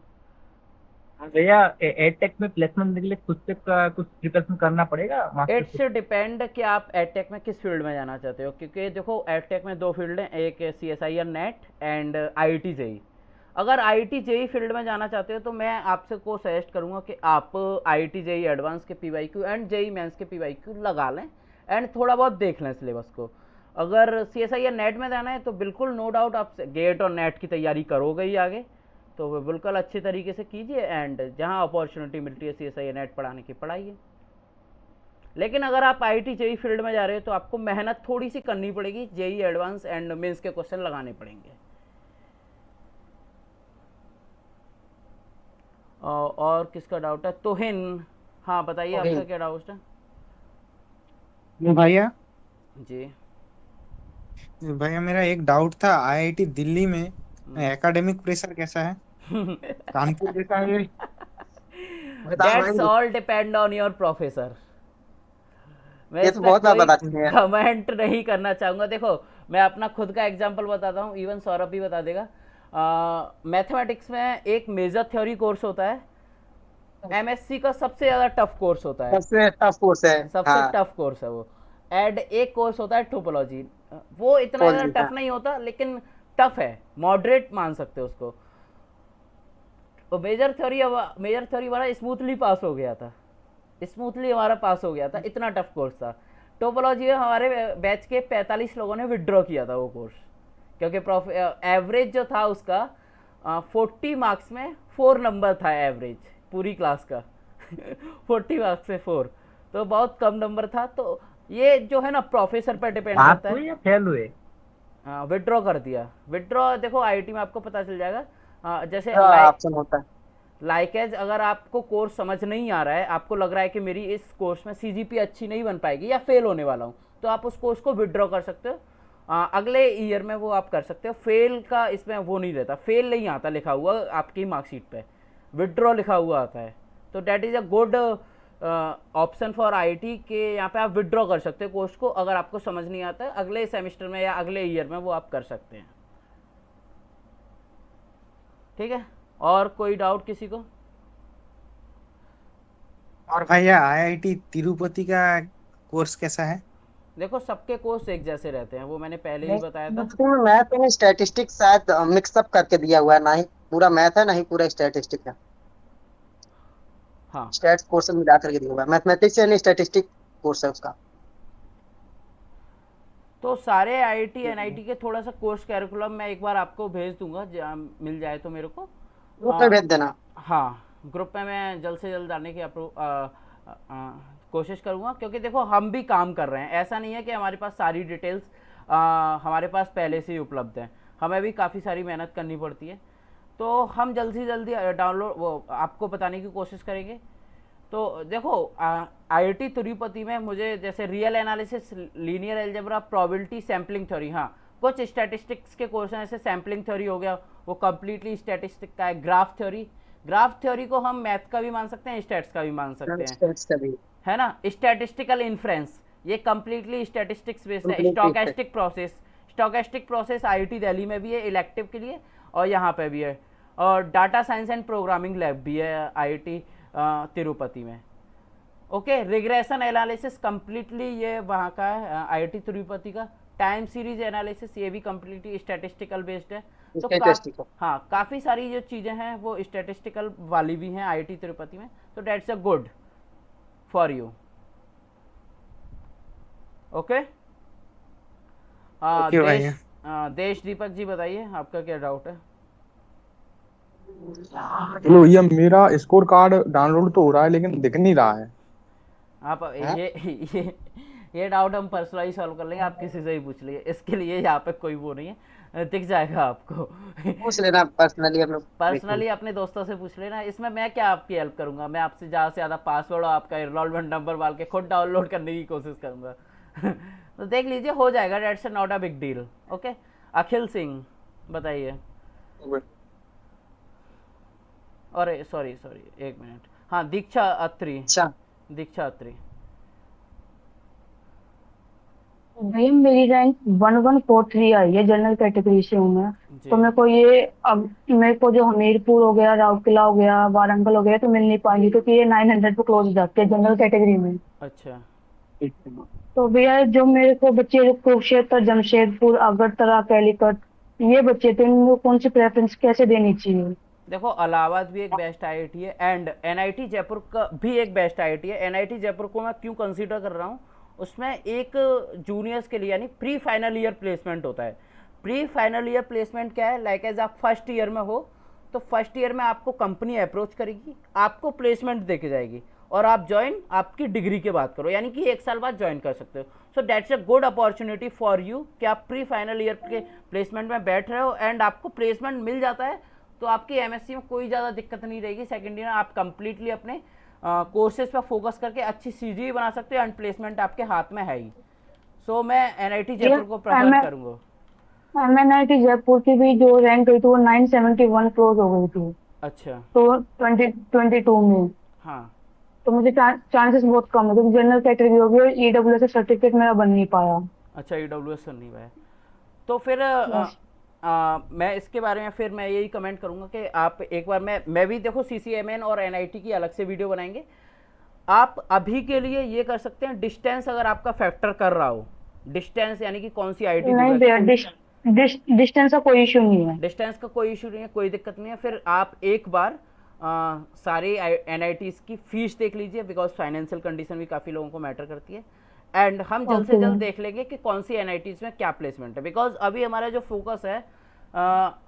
भैया एडटेक में प्लेसमेंट के लिए कुछ प्रिपरेशन करना पड़ेगा मास्टर इट्स डिपेंड कि आप एडटेक में किस फील्ड में जाना चाहते हो, क्योंकि देखो एडटेक में 2 फील्ड हैं, एक CSIR NET and IIT JE. अगर IIT जेई फील्ड में जाना चाहते हो तो मैं आपसे को सजेस्ट करूंगा कि आप IIT जेई एडवांस के PYQ एंड जेई मेंस के PYQ लगा लें एंड थोड़ा बहुत देख लें सिलेबस को। अगर CSIR नेट में जाना है तो बिल्कुल नो डाउट आप गेट और नेट की तैयारी करोगे ही आगे, तो वो बिल्कुल अच्छे तरीके से कीजिए एंड जहाँ अपॉर्चुनिटी मिलती है CSIR नेट पढ़ाने की पढ़ाइए। लेकिन अगर आप IIT जेई फील्ड में जा रहे हो तो आपको मेहनत थोड़ी सी करनी पड़ेगी, जेई एडवांस एंड मेंस के क्वेश्चन लगाने पड़ेंगे। और किसका डाउट है? तोहिन, हाँ बताइए आपका क्या डाउट है भैया। जी। भैया मेरा एक डाउट था, आईआईटी दिल्ली में एकेडमिक प्रेशर कैसा है? कानपुर जैसा है? That's all depend on your professor. मैं ये तो बहुत बार बता चुके हैं। कमेंट नहीं करना चाहूँगा। देखो मैं अपना खुद का एग्जांपल बताता हूँ, इवन सौरभ भी बता देगा। मैथमेटिक्स में एक मेजर थ्योरी कोर्स होता है, एमएससी का सबसे ज़्यादा टफ कोर्स होता है, सबसे टफ कोर्स है। सबसे हाँ टफ कोर्स है वो। एंड एक कोर्स होता है टोपोलॉजी, वो इतना ज़्यादा टोपोलॉजी, टफ नहीं होता लेकिन टफ है, मॉडरेट मान सकते हो उसको। तो मेजर थ्योरी हमारा स्मूथली पास हो गया था, स्मूथली हमारा पास हो गया था, इतना टफ कोर्स था। टोपोलॉजी में हमारे बैच के 45 लोगों ने विड्रॉ किया था वो कोर्स, क्योंकि एवरेज जो था उसका 40 मार्क्स में 4 नंबर था एवरेज पूरी क्लास का 40 मार्क्स से 4, तो बहुत कम नंबर था। तो ये जो है ना प्रोफेसर पर डिपेंड पास करता हुए है। या फेल हुए? विड्रॉ कर दिया, विड्रॉ देखो आईआईटी में आपको पता चल जाएगा। जैसे ऑप्शन होता है। लाइकेज, अगर आपको कोर्स समझ नहीं आ रहा है, आपको लग रहा है कि मेरी इस कोर्स में सीजीपी अच्छी नहीं बन पाएगी या फेल होने वाला हूँ, तो आप उस कोर्स को विड्रॉ कर सकते हो। अगले ईयर में वो आप कर सकते हो। फेल का इसमें वो नहीं रहता, फेल नहीं आता लिखा हुआ आपकी मार्कशीट पे, विड्रॉ लिखा हुआ आता है। तो that is a good option for IIT के, यहाँ पे आप विड्रॉ कर सकते हो कोर्स को। अगर आपको समझ नहीं आता है अगले सेमेस्टर में या अगले ईयर में वो आप कर सकते हैं। ठीक है, और कोई डाउट किसी को? और भैया आईआईटी तिरुपति का कोर्स कैसा है? देखो सबके कोर्स एक जैसे रहते हैं, वो मैंने पहले ही बताया था। उसमें मैथ में स्टैटिस्टिक्स शायद मिक्सअप करके दिया हुआ है, ना ही पूरा मैथ है ना ही पूरा स्टैटिस्टिक है। हाँ, स्टैट्स पोर्शन मिला करके दिया हुआ है, मैथमेटिक्स यानी स्टैटिस्टिक कोर्स है उसका। तो सारे आईआईटी एनआईटी के थोड़ा सा कोर्स कैरिकुलम मैं एक बार आपको भेज दूंगा, मिल जाए तो मेरे को ग्रुप में भेज देना। हाँ, ग्रुप में मैं जल्द से जल्द डालने की कोशिश करूँगा, क्योंकि देखो हम भी काम कर रहे हैं, ऐसा नहीं है कि हमारे पास सारी डिटेल्स हमारे पास पहले से ही उपलब्ध हैं, हमें भी काफ़ी सारी मेहनत करनी पड़ती है। तो हम जल्द से जल्दी डाउनलोड वो आपको बताने की कोशिश करेंगे। तो देखो आईआईटी तिरुपति में मुझे जैसे real analysis, linear algebra, probability, sampling theory, हाँ कुछ स्टैटिस्टिक्स के कोर्स हैं, जैसे सैम्पलिंग थ्योरी हो गया, वो कम्प्लीटली स्टैटिस्टिक का है। ग्राफ थ्योरी को हम मैथ का भी मान सकते हैं, स्टैट्स का भी मान सकते हैं, स्टैट्स का भी है ना। स्टैटिस्टिकल इन्फ्रेंस, ये कम्प्लीटली स्टैटिस्टिक्स बेस्ड है। completely stochastic process IIT Delhi में भी है इलेक्टिव के लिए, और यहाँ पे भी है। और data science and programming lab भी है आईआईटी तिरुपति में। ओके, रिग्रेशन एनालिसिस कम्प्लीटली ये वहाँ का है आईआईटी तिरुपति का। टाइम सीरीज एनालिसिस ये भी कम्प्लीटली स्टैटिस्टिकल बेस्ड है। तो statistical। हाँ, काफ़ी सारी जो चीज़ें हैं वो स्टैटिस्टिकल वाली भी हैं आईआईटी तिरुपति में, तो dates a good for you. Okay, okay भैया। देश दीपक जी बताइए आपका क्या डाउट है? चलो, ये मेरा स्कोर कार्ड डाउनलोड तो हो रहा है लेकिन दिख नहीं रहा है। आप ये डाउट हम पर्सनली सॉल्व कर लेंगे, आप किसी से ही पूछ लीजिए, इसके लिए यहाँ पे कोई वो नहीं है, दिख जाएगा आपको पूछ लेना पर्सनली, हम लोग पर्सनली अपने दोस्तों से पूछ लेना। इसमें मैं क्या आपकी हेल्प करूंगा, मैं आपसे ज़्यादा से ज़्यादा पासवर्ड और आपका एनरोलमेंट नंबर डाल के खुद डाउनलोड करने की कोशिश करूंगा तो देख लीजिए, हो जाएगा, that's not a big deal. Okay, Akhil Singh बताइए। अरे सॉरी एक मिनट, हाँ दीक्षा अत्री। अच्छा दीक्षा अत्री, भैया मेरी रैंक 1143 आई है, जनरल कैटेगरी से हूँ मैं। जी तो मेरे को ये अब मेरे को जो हमीरपुर हो गया, राउरकेला हो गया, वारंगल हो गया तो मिल नहीं पाएंगी, क्योंकि ये 900 पे क्लोज हो जाती है जनरल कैटेगरी में। अच्छा। तो भैया जो मेरे को बच्चे जो कुरुक्षेत्र, जमशेदपुर, अगरतला, कैलीकट ये बच्चे थे, इनको कौन सी प्रेफरेंस कैसे देनी चाहिए? देखो इलाहाबाद भी एक बेस्ट आईआईटी है, एंड एनआईटी जयपुर का भी एक बेस्ट आईआईटी है। एनआईटी जयपुर को मैं क्यों कंसीडर कर रहा हूँ, उसमें एक जूनियर्स के लिए यानी प्री फाइनल ईयर प्लेसमेंट होता है। प्री फाइनल ईयर प्लेसमेंट क्या है, लाइक एज आप फर्स्ट ईयर में हो तो फर्स्ट ईयर में आपको कंपनी अप्रोच करेगी, आपको प्लेसमेंट देके जाएगी, और आप ज्वाइन आपकी डिग्री के बाद करो, यानी कि 1 साल बाद ज्वाइन कर सकते हो। So that's a good opportunity for you कि आप प्री फाइनल ईयर के प्लेसमेंट में बैठ रहे हो एंड आपको प्लेसमेंट मिल जाता है, तो आपकी एमएससी में कोई ज़्यादा दिक्कत नहीं रहेगी। सेकेंड ईयर आप कंप्लीटली अपने कोर्सेज पर फोकस करके अच्छी सीजी बना सकते हो, एंड प्लेसमेंट आपके हाथ में है ही। सो मैं एनआईटी जयपुर को प्रेफर करूँगा। एमएनआईटी जयपुर की भी जो रैंक गई थी वो 971 क्लोज हो गई थी, अच्छा, तो 2022 में। हाँ तो मुझे चांसेस बहुत कम है, क्योंकि जनरल कैटेगरी हो गई और ईडब्ल्यूएस सर्टिफिकेट मेरा बन नहीं पाया। अच्छा, ईडब्ल्यूएस नहीं हुआ है, तो फिर मैं इसके बारे में फिर मैं यही कमेंट करूंगा कि आप एक बार मैं भी देखो CCMN और NIT की अलग से वीडियो बनाएंगे। आप अभी के लिए ये कर सकते हैं, डिस्टेंस अगर आपका फैक्टर कर रहा हो, डिस्टेंस यानी कि कौन सी IIT नहीं दूर भैया, है, डिस्टेंस का कोई इशू नहीं है। डिस्टेंस का कोई इशू नहीं है, कोई दिक्कत नहीं है। फिर आप एक बार सारे NITs की फीस देख लीजिए, बिकॉज फाइनेंशियल कंडीशन भी काफ़ी लोगों को मैटर करती है। एंड हम जल्द से ओके जल्द देख लेंगे कि कौन सी NITs में क्या प्लेसमेंट है, बिकॉज अभी हमारा जो फोकस है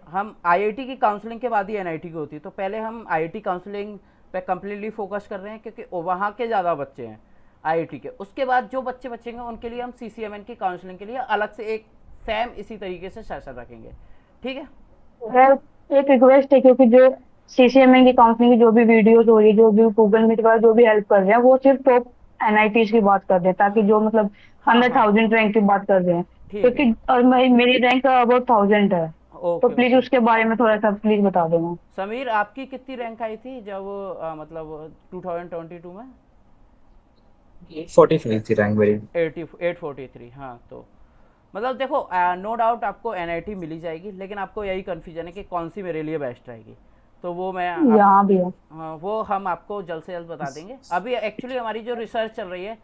हम IIT की काउंसलिंग के बाद ही NIT की होती है, तो पहले हम IIT काउंसलिंग पे कम्प्लीटली फोकस कर रहे हैं क्योंकि वहाँ के ज़्यादा बच्चे हैं IIT के। उसके बाद जो बच्चे बचेंगे उनके लिए हम CCMN की काउंसलिंग के लिए अलग से एक सेम इसी तरीके से सेशन रखेंगे, ठीक है। है। एक रिक्वेस्ट है, क्योंकि जो CCMA की काउंसलिंग की जो भी वीडियोस हो रही है, जो भी गूगल मीट वगैरह जो भी हेल्प कर रहे हैं, वो सिर्फ टॉप NITs की बात कर रहे हैं, ताकि जो मतलब हाँ अंडर हाँ 1000 रैंक की बात कर रहे हैं, ठीक है, क्योंकि और मेरी रैंक अबाउट 1000 है। तो ओके प्लीज ओके। उसके बारे में थोड़ा सा प्लीज बता देना। समीर आपकी कितनी रैंक आई थी जब मतलब 2022 में? 845 थी रैंक मेरी। 843। हाँ, तो मतलब देखो नो डाउट आपको NIT मिली जाएगी, लेकिन आपको यही कन्फ्यूजन है कि कौन सी मेरे लिए बेस्ट रहेगी, तो वो मैं यहाँ भी है। हाँ, वो हम आपको जल्द से जल्द बता देंगे। अभी एक्चुअली हमारी जो रिसर्च चल रही है,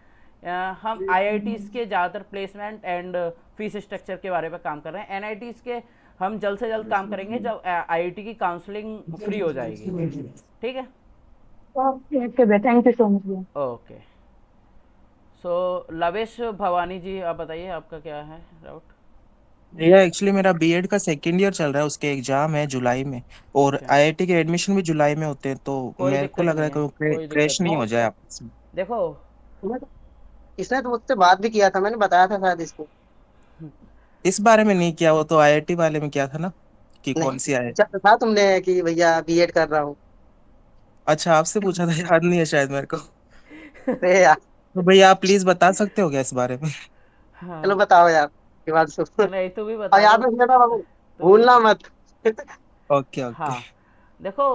हम IITs के ज़्यादातर प्लेसमेंट एंड फीस स्ट्रक्चर के बारे में काम कर रहे हैं। NITs के हम जल्द से जल्द काम करेंगे जब IIT की काउंसलिंग फ्री हो जाएगी, ठीक है। ओके भैया, थैंक यू सो मच भैया। ओके, सो लवेश भवानी जी आप बताइए आपका क्या है डाउट? भैया एक्चुअली मेरा बीएड का सेकेंड ईयर चल रहा है, उसके एग्जाम है जुलाई में, और ओके, आईआईटी के एडमिशन भी जुलाई में होते हैं, तो कोई मेरे को दिक्कत लग रहा नहीं है कि है, वो कोई क्रैश दिक्कत नहीं नहीं हो है। जाए आपस में। देखो इसने तो मुझसे बात भी किया था, मैंने बताया था शायद इसको। इस बारे में नहीं किया, वो तो आईआईटी वाले में किया था ना, कि नहीं, कौन सी आए। पूछा तो था तुमने कि भैया बीएड कर रहा हूँ। अच्छा, आपसे पूछा था, याद नहीं है शायद मेरे को। अरे यार, तो भैया आप प्लीज बता सकते हो क्या इस बारे में? चलो हाँ, बताओ यार के बाद नहीं तो भी और बता याद दो, रखना था बाबू, तो भी भूलना मत। Okay okay. हाँ। देखो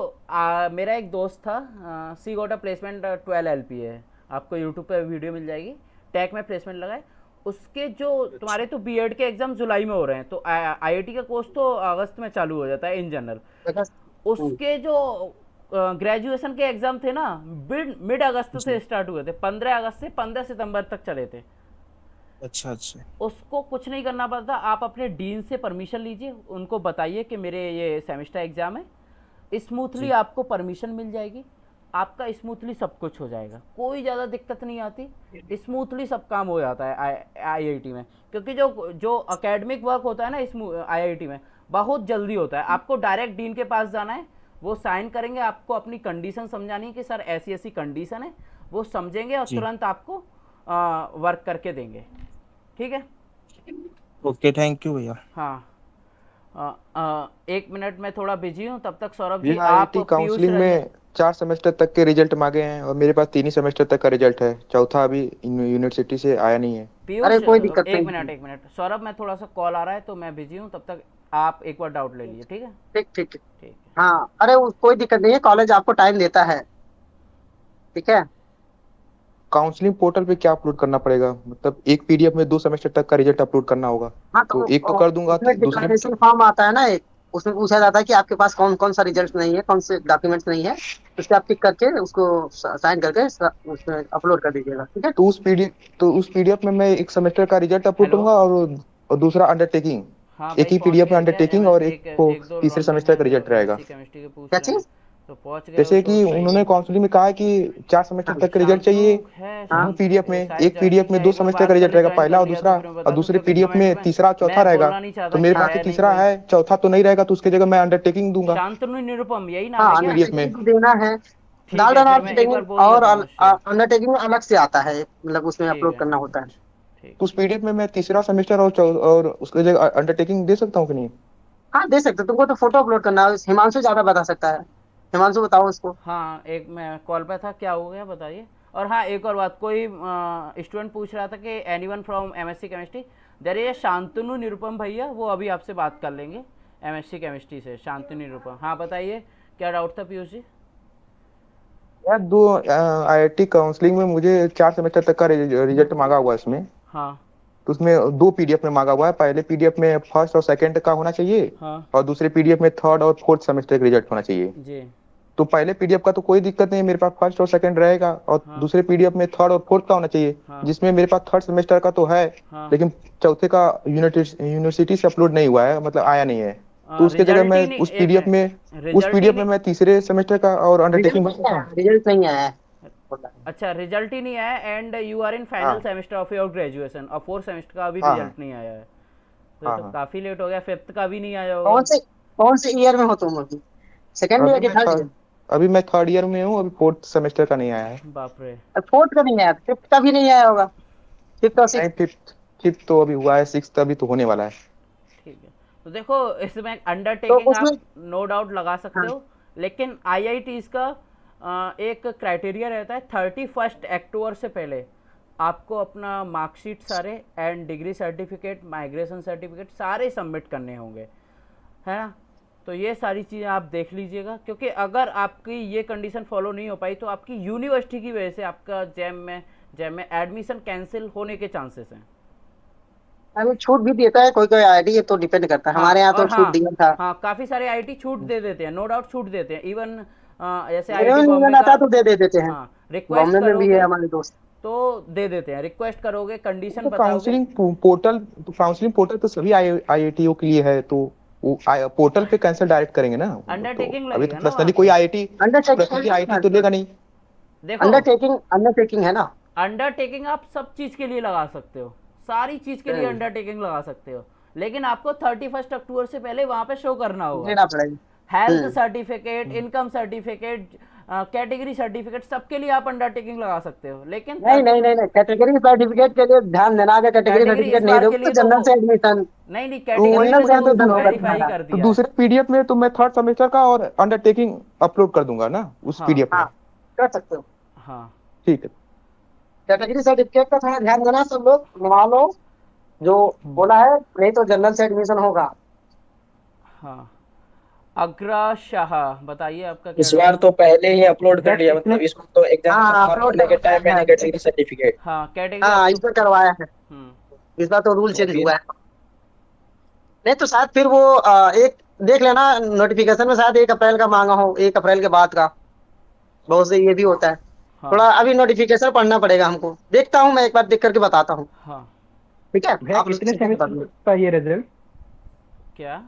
मेरा एक दोस्त था, सी गोट अ प्लेसमेंट 12 LPA, आपको यूट्यूब पे वीडियो मिल जाएगी, टेक में प्लेसमेंट लगाए। उसके जो तुम्हारे तो बीएड के एग्जाम जुलाई में हो रहे हैं, तो IIT का कोर्स तो अगस्त में चालू हो जाता है इन जनरल। उसके जो ग्रेजुएशन के एग्जाम थे ना, मिड अगस्त से स्टार्ट हुए थे, 15 अगस्त से 15 सितंबर तक चले थे। अच्छा अच्छा। उसको कुछ नहीं करना पड़ता, आप अपने डीन से परमिशन लीजिए, उनको बताइए कि मेरे ये सेमेस्टर एग्जाम है, स्मूथली आपको परमिशन मिल जाएगी, आपका स्मूथली सब कुछ हो जाएगा, कोई ज़्यादा दिक्कत नहीं आती, स्मूथली सब काम हो जाता है IIT में। क्योंकि जो जो अकेडमिक वर्क होता है ना इस IIT में बहुत जल्दी होता है। आपको डायरेक्ट डीन के पास जाना है, वो साइन करेंगे, आपको अपनी कंडीशन समझानी है कि सर ऐसी ऐसी कंडीशन है, वो समझेंगे और जी तुरंत आपको वर्क करके देंगे, ठीक है। ओके, थैंक यू भैया। हाँ, एक मिनट में थोड़ा बिजी हूँ, तब तक सौरभ जी ये आप आईआईटी पीयूष काउंसलिंग रंजन। में 4 सेमेस्टर तक के रिजल्ट मांगे हैं, और मेरे पास 3 ही सेमेस्टर तक का रिजल्ट है, चौथा अभी यूनिवर्सिटी से आया नहीं है। अरे पीयूष कोई दिक्कत एक नहीं। मिनट एक मिनट, सौरभ मैं थोड़ा सा कॉल आ रहा है तो मैं बिजी हूँ, तब तक आप एक बार डाउट ले लीजिए, ठीक है। ठीक ठीक ठीक। ठीक है, हाँ, अरे कोई दिक्कत नहीं है, कॉलेज आपको टाइम देता है, ठीक है। काउंसलिंग पोर्टल पे क्या अपलोड करना पड़ेगा, मतलब एक पीडीएफ में 2 सेमेस्टर तक का रिजल्ट अपलोड करना होगा? हाँ तो तो एक तो कर दूंगा, उसमें दूसरे में डिक्लेरेशन फॉर्म आता है ना एक, उसमें पूछा जाता है कि आपके पास कौन कौन सा रिजल्ट नहीं है, कौन से डॉक्यूमेंट्स नहीं है, उस पर आप टिक करके उसको साइन करके उसमें अपलोड कर दीजिएगा, ठीक है। तो उस पीडीएफ में मैं एक सेमेस्टर का रिजल्ट अपलोड हेलो। करूंगा, और दूसरा अंडरटेकिंग, हाँ एक भाई ही पहुँच पीडीएफ में गए क्या? अंडरटेकिंग, और एक एक को एक दो तीसरे लौंडे सेमेस्टर हैं का जो रिजल्ट रहेगा। MSc केमिस्ट्री के पूछ क्या रहे हैं, चीज? तो पहुँच गए हो जैसे तो कि सही उन्होंने है। काउंसलिंग में कहा है कि 4 सेमेस्टर तक का रिजल्ट शांतनु चाहिए, है, हाँ 2 शांतनु पीडीएफ में, शायद एक ज्वाइन नहीं पीडीएफ में किया, 2 एक बार सेमेस्टर बात का कर रिजल्ट ले, रहेगा, ज्वाइन पहला कर और लिया दूसरा, तो फिर मैं और बता दूँ दूसरे कि फिर पीडीएफ ज्वाइन में कर। तीसरा और चौथा मैं रहेगा। बोलना नहीं चाहता तो कि मेरे पास तो है नहीं तीसरा कोई। है, चौथा तो नहीं रहेगा, तो उसकी जगह मैं अंडरटेकिंग दूंगा। शांतनु निरुपम यही नाम है हाँ, क्या? पीडीएफ में। अंडरटेकिंग देना है, ठीक डाल है, देना फिर मैं एक बार अंडरटेकिंग, बोल और देता हूँ उससे। अंडरटेकिंग में अलग से आता है, मतलब उसमें ठीक अपलोड है, करना होता है। ठीक तो है। उस पीडीएफ में मैं तीसरा सेमेस्टर और उसकी जगह अंडरटेकिंग दे सकता हूँ कि नहीं? हाँ दे सकते हो, तुमको तो फोटो अपलोड करना है, हिमांशु ज्यादा बता सकता है, हिमांशु बताओ उसको। हाँ, एक मैं कॉल पे था, क्या हो गया बताइए। और हाँ, एक और बात, कोई स्टूडेंट पूछ रहा था कि anyone from MSc chemistry, there is Shantanu Nirupam भैया, वो अभी आपसे बात कर लेंगे MSc केमिस्ट्री से, शांतनु निरुपम। हाँ बताइए, क्या डाउट था पीयूष जी? यार आईआईटी काउंसलिंग में मुझे 4 सेमेस्टर तक का रिजल्ट मांगा हुआ है इसमें। हाँ तो उसमें 2 PDF में मांगा हुआ है। पहले PDF में फर्स्ट और सेकंड का होना चाहिए, हाँ और दूसरे PDF में थर्ड और फोर्थ सेमेस्टर का रिजल्ट होना चाहिए। जी। तो पहले PDF का तो कोई दिक्कत नहीं है, मेरे पास फर्स्ट और सेकंड रहेगा, और हाँ दूसरे PDF में थर्ड और फोर्थ का होना चाहिए, हाँ जिसमें मेरे पास थर्ड सेमेस्टर का तो है, हाँ। लेकिन चौथे का यूनिवर्सिटी से अपलोड नहीं हुआ है, मतलब आया नहीं है। तो उसके जगह रिजल्ट मैं ही नहीं, उस एक PDF मिनट, में रिजल्ट ही नहीं। मैं तीसरे सेमेस्टर का और अंडरटेकिंग रिजल्ट नहीं आया है। अच्छा, रिजल्ट ही नहीं आया, and you are in final हाँ सेमेस्टर ऑफ योर ग्रेजुएशन, और फोर्थ सेमेस्टर का अभी हाँ रिजल्ट नहीं आया है, तो ये हाँ तो हाँ। काफी लेट हो गया। फिफ्थ का भी नहीं आया होगा। कौन से ईयर में हो तुम अभी? सेकंड ईयर अभी की मैं थर्ड थर्ड ईयर? अभी मैं थर्ड ईयर में हूँ, अभी फोर्थ सेमेस्टर का नहीं आया है। बाप रे। फोर्थ का नहीं आया, फिफ्थ का भी नहीं आया होगा, फिफ्थ और नहीं, सिक्स। फिफ्थ फिफ्थ तो अभी हुआ है, सिक्स्थ अभी तो होने वाला है। ठीक है, तो देखो इसमें तो अंडरटेकिंग उसमें आप नो डाउट लगा सकते हाँ हो, लेकिन आईआईटीज का एक क्राइटेरिया रहता है, 31 अक्टूबर से पहले आपको अपना मार्कशीट सारे and degree certificate, migration certificate सारे सबमिट करने होंगे, है ना। तो ये सारी चीज़ें आप देख लीजिएगा, क्योंकि अगर आपकी ये कंडीशन फॉलो नहीं हो पाई तो आपकी यूनिवर्सिटी की वजह से आपका जैम में एडमिशन कैंसिल होने के चांसेस हैं। अभी छूट भी देता है कोई कोई आईडी, ये तो डिपेंड करता है। हमारे हाँ, यहाँ और तो छूट हाँ दिया था। हाँ, काफ़ी सारे आईटी छूट दे देते हैं, नो डाउट छूट देते हैं। इवन जैसे आईआईटी इवन बॉम्बे इवन का, आता तो दे देते हैं। हाँ, रिक्वेस्ट बॉम्बे में भी है करोगे हमारे दोस्त। तो दे देते हैं, रिक्वेस्ट करोगे, कंडीशन तो बताओगे। काउंसलिंग पोर्टल तो सभी आईआईटीओ के लिए है, तो वो पोर्टल पे कैंसिल डायरेक्ट करेंगे ना। तो अंडरटेकिंग अभी तो लगेगा ना वहाँ पर्सनली कोई पे। आईआईटी तो लेगा नहीं। देखो, अंडरटेकिंग है ना। अंडरटेकिंग आप सब चीज़ के लिए लगा सकते हो, सारी चीज़ के लिए अंडरटेकिंग लगा सकते हो, लेकिन आपको 31 अक्टूबर से पहले वहाँ पे शो करना होगा। देना पड़ेगा। Health certificate, income certificate, category certificate, सबके लिए आप अंडरटेकिंग लगा सकते हो, लेकिन नहीं, कैटेगरी सर्टिफिकेट के लिए ध्यान देना। अगर कैटेगरी कैटेगरी सर्टिफिकेट इस नहीं बार के दोगे तो लिए तो जनरल वो, से एडमिशन, नहीं कैटेगरी जनरल में से तो एडमिशन उसने होगा वेरीफाई तुम्हारा। कर तो दिया है। दूसरे पीडीएफ में तो मैं थर्ड सेमेस्टर का और अंडरटेकिंग अपलोड कर दूंगा ना उस हाँ पीडीएफ में। हाँ, कर सकते हो। हाँ ठीक है। कैटेगरी सर्टिफिकेट का थोड़ा ध्यान देना, सब लोग बनवा लो जो बोला है, नहीं तो जनरल से एडमिशन होगा। हाँ। अग्रा शाह, बताइए आपका क्या इस बार डाउट। तो पहले ही अपलोड कर लिया, मतलब इसमें तो एग्जाम हाँ, फॉर्म अपलोड भरने के टाइम मैंने है। Category certificate. हाँ, कैटेगरी हाँ, अब इस तो। पर करवाया है। हम्म। इस बार तो रूल तो चेंज फिर हुआ है। नहीं तो शायद फिर वो एक देख लेना नोटिफिकेशन में, शायद 1 अप्रैल का मांगा हो, 1 अप्रैल के बाद का। बहुत से ये भी होता है। हाँ थोड़ा अभी नोटिफिकेशन पढ़ना पड़ेगा हमको, देखता हूँ मैं एक बार, देख करके बताता हूँ। हाँ। ठीक है, भैया आप कितने उससे बता सेमेस्टर दो। का ये रिजल्ट क्या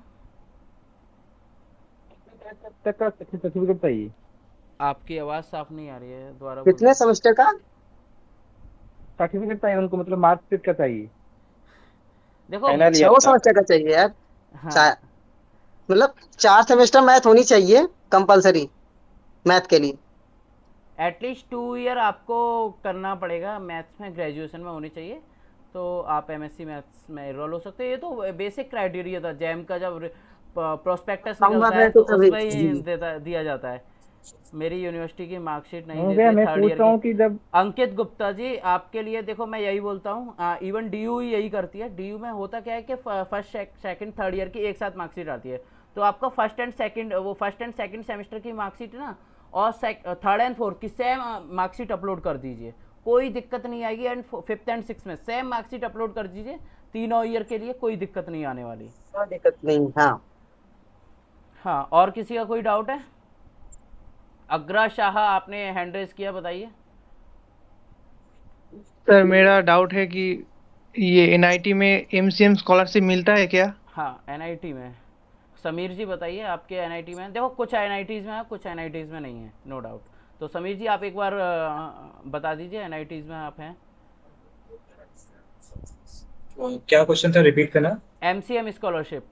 तक का सर्टिफिकेट चाहिए? आपकी आवाज़ साफ नहीं आ रही है, दोबारा कितने बोलिए। सेमेस्टर का सर्टिफिकेट चाहिए उनको, मतलब मार्कशीट का चाहिए देखो, फाइनल ईयर 6 का। सेमेस्टर का चाहिए यार। हाँ शायद मतलब 4 सेमेस्टर मैथ होनी चाहिए कंपलसरी, मैथ के लिए। एटलीस्ट 2 ईयर आपको करना पड़ेगा मैथ्स में, ग्रेजुएशन में होनी चाहिए, तो आप एमएससी मैथ्स में एनरोल हो सकते हो। ये तो बेसिक क्राइटेरिया था, जैम का जब प्रोस्पेक्टस निकलता है तो उसमें ही दिया जाता है। मेरी यूनिवर्सिटी की मार्कशीट नहीं देती भैया है मैं थर्ड पूछ ईयर रहा की। हूँ कि जब अंकित गुप्ता जी, आपके लिए देखो मैं यही बोलता हूँ, इवन डीयू यही करती है। डीयू में होता क्या है कि फर्स्ट सेकंड थर्ड ईयर की एक साथ मार्कशीट आती है, तो आपका फर्स्ट एंड सेकंड सेमेस्टर की मार्कशीट है ना, और थर्ड एंड फोर्थ की सेम मार्कशीट अपलोड कर दीजिए, कोई दिक्कत नहीं आएगी। एंड फिफ्थ एंड सिक्स में सेम मार्कशीट अपलोड कर दीजिए, तीनों ईयर के लिए कोई दिक्कत नहीं आने वाली। कोई दिक्कत नहीं। हाँ, हाँ, और किसी का कोई डाउट है। अग्रा शाह, आपने हैंड रेज किया, बताइए। सर मेरा डाउट है कि ये एनआईटी में एमसीएम स्कॉलरशिप मिलता है क्या? हाँ, एनआईटी में। समीर जी बताइए, आपके एनआईटी में। देखो कुछ एनआईटीज़ में है, कुछ एनआईटीज़ में नहीं है, नो डाउट। तो समीर जी आप एक बार बता दीजिए, एनआईटीज़ में आप हैं। क्या क्वेश्चन था, रिपीट करना। MCM scholarship.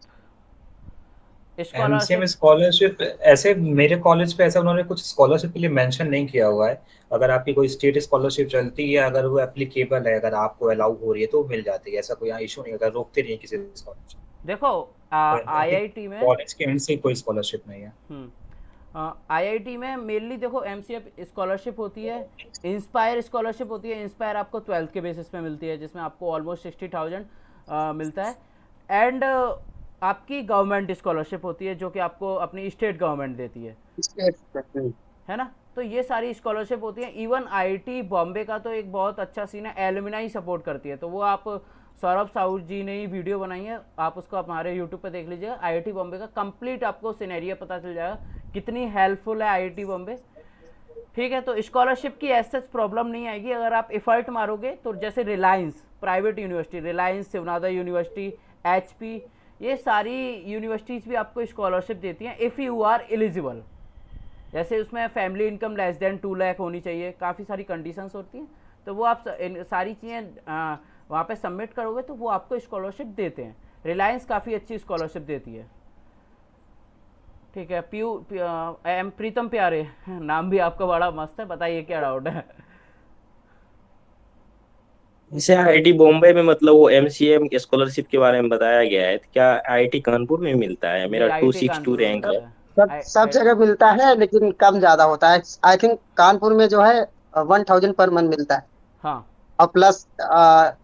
एमसीएम स्कॉलरशिप, ऐसे मेरे कॉलेज पे ऐसा उन्होंने कुछ स्कॉलरशिप के लिए मेंशन नहीं किया हुआ है। अगर आपकी कोई स्टेट स्कॉलरशिप चलती है, अगर वो एप्लीकेबल है, अगर आपको अलाउ हो रही है तो मिल जाती है, ऐसा कोई यहाँ इशू नहीं, अगर रोकते नहीं है किसी स्कॉलरशिप। देखो आईआईटी में कॉलेज के एंड से कोई स्कॉलरशिप नहीं है। आईआईटी में मेनली देखो एमसीएम स्कॉलरशिप होती है, इंस्पायर स्कॉलरशिप होती है। इंस्पायर आपको 12th के बेसिस पे मिलती है, जिसमें आपको ऑलमोस्ट 60,000 मिलता है। एंड आपकी गवर्नमेंट स्कॉलरशिप होती है, जो कि आपको अपनी स्टेट गवर्नमेंट देती है ना। तो ये सारी स्कॉलरशिप होती है। इवन आईआईटी बॉम्बे का तो एक बहुत अच्छा सीन है, एलुमनाई सपोर्ट करती है, तो वो आप सौरभ साहू जी ने ही वीडियो बनाई है, आप उसको हमारे यूट्यूब पे देख लीजिएगा। आईआईटी बॉम्बे का कंप्लीट आपको सिनेरियो पता चल जाएगा कितनी हेल्पफुल है आईआईटी बॉम्बे। ठीक है, तो स्कॉलरशिप की ऐसे प्रॉब्लम नहीं आएगी अगर आप एफर्ट मारोगे। तो जैसे Reliance private university, Reliance, Shiv Nadar university, HP, ये सारी यूनिवर्सिटीज़ भी आपको स्कॉलरशिप देती हैं इफ़ यू आर एलिजिबल। जैसे उसमें family income less than 2 lakh होनी चाहिए, काफ़ी सारी कंडीशंस होती हैं। तो वो आप सारी चीज़ें वहाँ पे सबमिट करोगे तो वो आपको स्कॉलरशिप देते हैं। रिलायंस काफ़ी अच्छी स्कॉलरशिप देती है। ठीक है, एम प्रीतम प्यारे, नाम भी आपका बड़ा मस्त है, बताइए क्या डाउट है? जैसे आईआईटी बॉम्बे में मतलब वो एमसीएम स्कॉलरशिप के बारे में बताया गया है, तो क्या आईआईटी कानपुर में मिलता है? जी, मेरा आईआईटी 262 कानपुर में रैंक है। मिलता है। सब जगह मिलता है लेकिन कम ज्यादा होता है। आई थिंक कानपुर में जो है 1000 पर मंथ मिलता है, हाँ, और प्लस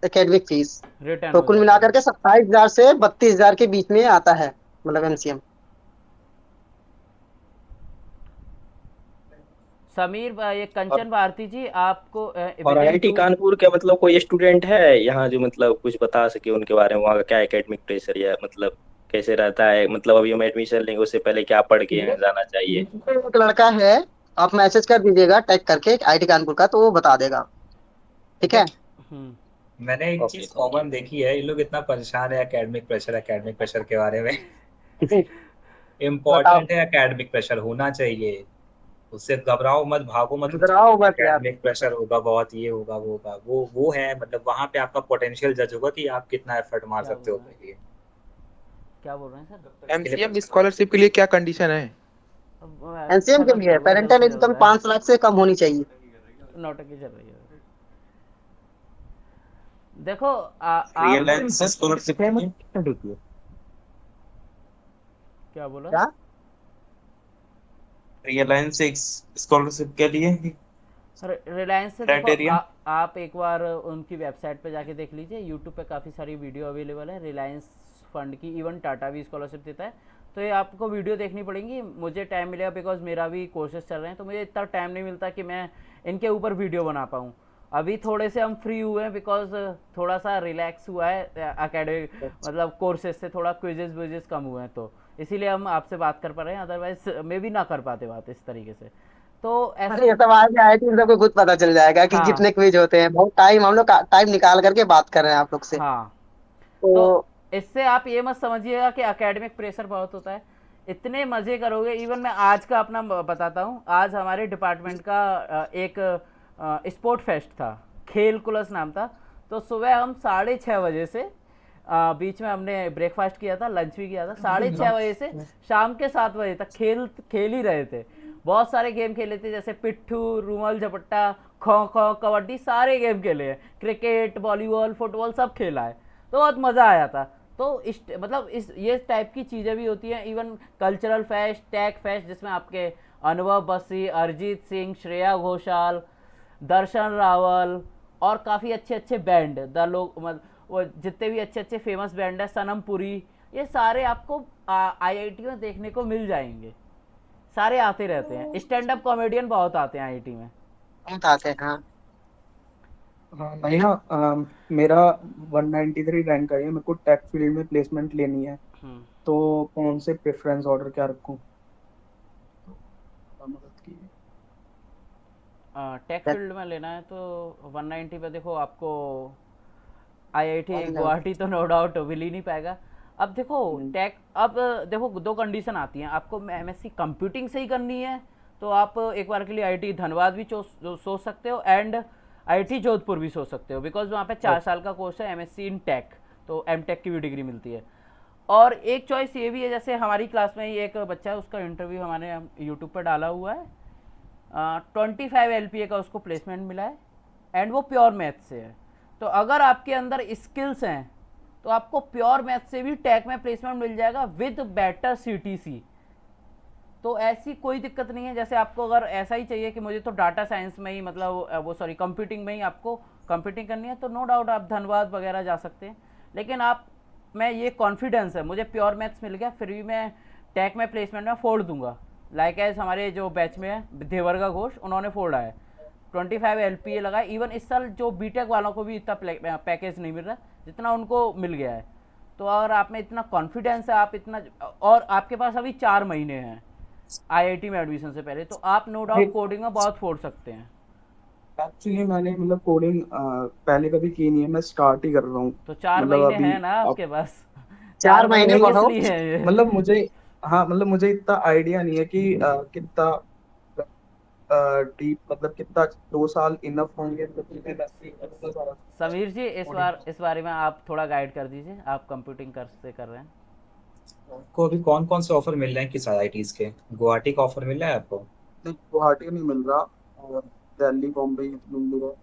एकेडमिक फीस, रिटर्न तो हो कुल जाता मिलाकर है। के 27,000 से 32,000 के बीच में आता है, मतलब एमसीएम। समीर ये कंचन भारती जी आपको और आईआईटी कानपुर के मतलब कोई स्टूडेंट है यहाँ जो मतलब कुछ बता सके उनके बारे में, वहाँ का क्या एकेडमिक प्रेशर या मतलब कैसे रहता है? मतलब अभी हम एडमिशन लेंगे उससे पहले क्या पढ़ के यहाँ जाना चाहिए? एक लड़का है, आप मैसेज कर दीजिएगा टैग करके आईटी कानपुर का, तो वो बता देगा। ठीक है। मैंने एक चीज कॉमन देखी है, ये लोग इतना परेशान है एकेडमिक प्रेशर के बारे में। इम्पोर्टेंट है, एकेडमिक प्रेशर होना चाहिए, उससे घबराओ मत, भागो मत, घबराओ मत यार। एकेडमिक प्रेशर होगा बहुत, ये होगा वो होगा, वो है मतलब वहां पे आपका पोटेंशियल जज होगा कि आप कितना एफर्ट मार सकते हो उसके लिए। क्या बोल रहे हैं सर? एमसीएम स्कॉलरशिप के लिए क्या कंडीशन है? एनसीएम के लिए पेरेंटल इनकम 5 लाख से कम होनी चाहिए। नौटंकी चल रही है। देखो रिलायंस स्कॉलरशिप क्या बोला? क्या? रिलायंस स्कॉलरशिप के लिए रिलायंस से देखो आप एक बार उनकी वेबसाइट पे जाके देख लीजिए, यूट्यूब पे काफ़ी सारी वीडियो अवेलेबल है रिलायंस फंड की, इवन टाटा भी स्कॉलरशिप देता है। तो ये आपको वीडियो देखनी पड़ेगी। मुझे टाइम मिलेगा बिकॉज मेरा भी कोर्सेज चल रहे हैं, तो मुझे इतना टाइम नहीं मिलता कि मैं इनके ऊपर वीडियो बना पाऊँ। अभी थोड़े से हम फ्री हुए हैं बिकॉज थोड़ा सा रिलैक्स हुआ है एकेडमिक मतलब कोर्सेज से, थोड़ा क्विजेज विजेज कम हुए हैं, तो इसीलिए हम आपसे बात कर पा रहे हैं, अदरवाइज मैं भी ना कर पाते बात इस तरीके से। तो अरे ये सब आज आईआईटी में सबको खुद पता चल जाएगा कि कितने क्विज होते हैं। बहुत टाइम हम लोग टाइम निकाल करके बात कर रहे हैं आप लोग से। हाँ, तो इससे आप ये मत समझिएगा कि एकेडमिक प्रेशर बहुत होता है, इतने मजे करोगे। इवन मैं आज का अपना बताता हूँ, आज हमारे डिपार्टमेंट का एक स्पोर्ट फेस्ट था, खेल कुलस नाम था। तो सुबह हम 6:30 बजे से बीच में हमने ब्रेकफास्ट किया था, लंच भी किया था, 6:30 बजे से शाम के 7 बजे तक खेल ही रहे थे। बहुत सारे गेम खेले थे, जैसे पिट्ठू, रूमाल झपट्टा, खो खो, कबड्डी, सारे गेम खेले हैं, क्रिकेट, वॉलीबॉल, फुटबॉल सब खेला है। तो बहुत मज़ा आया था। तो ये टाइप की चीज़ें भी होती हैं। Even cultural fest, tech fest, जिसमें आपके अनुभव बसी, अरिजीत सिंह, श्रेया घोषाल, दर्शन रावल और काफ़ी अच्छे अच्छे बैंड वो जितने भी अच्छे अच्छे फेमस बैंड है, सनम पुरी, ये सारे आपको आईआईटी में देखने को मिल जाएंगे। सारे आते रहते हैं, स्टैंड अप कॉमेडियन बहुत आते हैं आईआईटी में। बहुत आते हैं। हाँ भैया मेरा 193 रैंक है, मेरे को टेक फील्ड में प्लेसमेंट लेनी है, तो कौन से प्रेफरेंस ऑर्डर क्या रखूं? टेक फील्ड में लेना है तो 190 पे देखो, आपको आईआईटी गुवाहाटी तो नो डाउट मिल ही नहीं पाएगा। अब देखो अब देखो 2 कंडीशन आती हैं। आपको एमएससी कंप्यूटिंग से ही करनी है तो आप एक बार के लिए आईआईटी धनबाद भी सोच सकते हो, एंड आईआईटी जोधपुर भी सोच सकते हो, बिकॉज वहाँ पे 4 साल का कोर्स है एमएससी इन टेक, तो एमटेक की भी डिग्री मिलती है। और एक चॉइस ये भी है, जैसे हमारी क्लास में ही एक बच्चा है, उसका इंटरव्यू हमारे यूट्यूब पर डाला हुआ है, 25 LPA का उसको प्लेसमेंट मिला है, एंड वो प्योर मैथ से है। तो अगर आपके अंदर स्किल्स हैं तो आपको प्योर मैथ से भी टेक में प्लेसमेंट मिल जाएगा विद बेटर सीटीसी। तो ऐसी कोई दिक्कत नहीं है। जैसे आपको अगर ऐसा ही चाहिए कि मुझे तो डाटा साइंस में ही मतलब कंप्यूटिंग में ही आपको कंप्यूटिंग करनी है, तो नो डाउट आप धनबाद वगैरह जा सकते हैं। लेकिन मैं ये कॉन्फिडेंस है, मुझे प्योर मैथ्स मिल गया, फिर भी मैं टेक में प्लेसमेंट में फोड़ दूंगा। लाइक एज हमारे जो बैच में है देवरगा घोष, उन्होंने फोड़ा है। 25 LPA लगा। इवन इस साल जो बीटेक वालों को भी इतना पैकेज नहीं मिल रहा जितना उनको मिल गया है। तो अगर आप में इतना कॉन्फिडेंस है, आप इतना, और आपके पास अभी 4 महीने हैं आईआईटी में एडमिशन से पहले, तो आप नो डाउट कोडिंग में बहुत फोड़ सकते हैं। एक्चुअली मैंने मतलब कोडिंग पहले कभी की नहीं है, मैं स्टार्ट ही कर रहा हूँ। तो 4 मतलब महीने अभी हैं ना आपके पास। 4 महीने किस बहुत। लिए है ये? मतलब मुझे, हाँ मतलब मुझे इतना आइडिया नहीं है कि कितना डीप, मतलब कितना 2 साल इनफ होंगे तो कितने इतना सारा। समीर जी इस बारे में आप थोड़ा गाइड कर दीजिए, आप कंप्यूटिंग से कर रहे हैं। आपको अभी कौन कौन से ऑफर मिल रहे हैं किस आईआईटीज के? गुवाहाटी का ऑफर मिल रहा है आपको? नहीं, गुवाहाटी नहीं मिल रहा, और दिल्ली बॉम्बे मिल रहा है,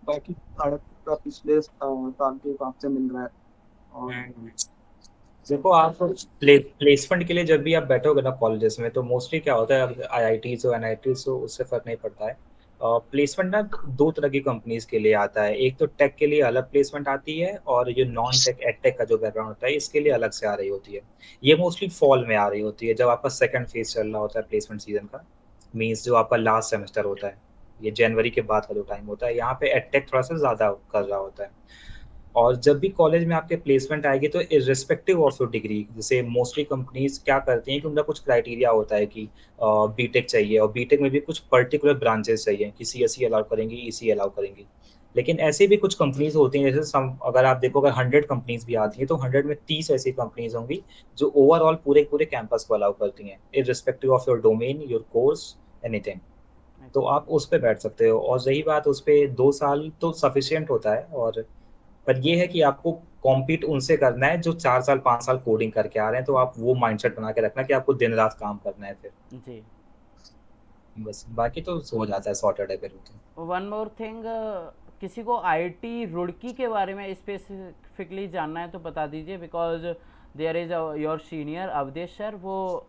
बाकी खड़गपुर का पिछले साल के हिसाब से मिल रहा है। और देखो, आप प्लेसमेंट के लिए जब भी आप बैठोगे ना कॉलेजेस में, तो मोस्टली क्या होता है, आईआईटीज हो एनआईटीज हो, उससे फर्क नहीं पड़ता है। प्लेसमेंट ना 2 तरह की कंपनीज के लिए आता है। एक तो टेक के लिए अलग प्लेसमेंट आती है, और जो नॉन टेक एडटेक का जो बैकग्राउंड होता है इसके लिए अलग से आ रही होती है। ये मोस्टली फॉल में आ रही होती है, जब आपका सेकंड फेज चल रहा होता है प्लेसमेंट सीजन का, मीन्स जो आपका लास्ट सेमेस्टर होता है, ये जनवरी के बाद का जो टाइम होता है, यहाँ पे एडटेक थोड़ा सा ज़्यादा कर रहा होता है। और जब भी कॉलेज में आपके प्लेसमेंट आएगी, तो इर्रिस्पेक्टिव ऑफ योर डिग्री, जैसे मोस्टली कंपनीज क्या करती हैं कि उनका कुछ क्राइटेरिया होता है कि बीटेक चाहिए, और बीटेक में भी कुछ पर्टिकुलर ब्रांचेस चाहिए कि सीएससी अलाउ करेंगी, ईसी अलाउ करेंगी। लेकिन ऐसे भी कुछ कंपनीज होती हैं, जैसे अगर आप देखो, अगर 100 कंपनीज भी आती हैं, तो 100 में 30 ऐसी कंपनीज होंगी जो ओवरऑल पूरे पूरे कैंपस को अलाउ करती हैं, irrespective of your domain, your course, anything. तो आप उस पर बैठ सकते हो। और रही बात, उस पर 2 साल तो सफिशियंट होता है, और पर ये है कि आपको कॉम्पीट उनसे करना है जो 4 साल 5 साल कोडिंग करके आ रहे हैं। तो आप वो माइंडसेट बना के रखना कि आपको दिन रात काम करना है फिर। जी, बस बाकी तो हो जाता है, सॉर्टेड है फिर। वन मोर थिंग, किसी को आईआईटी रुड़की के बारे में स्पेसिफिकली जानना है तो बता दीजिए, because there is your senior Avdhesh sir, वो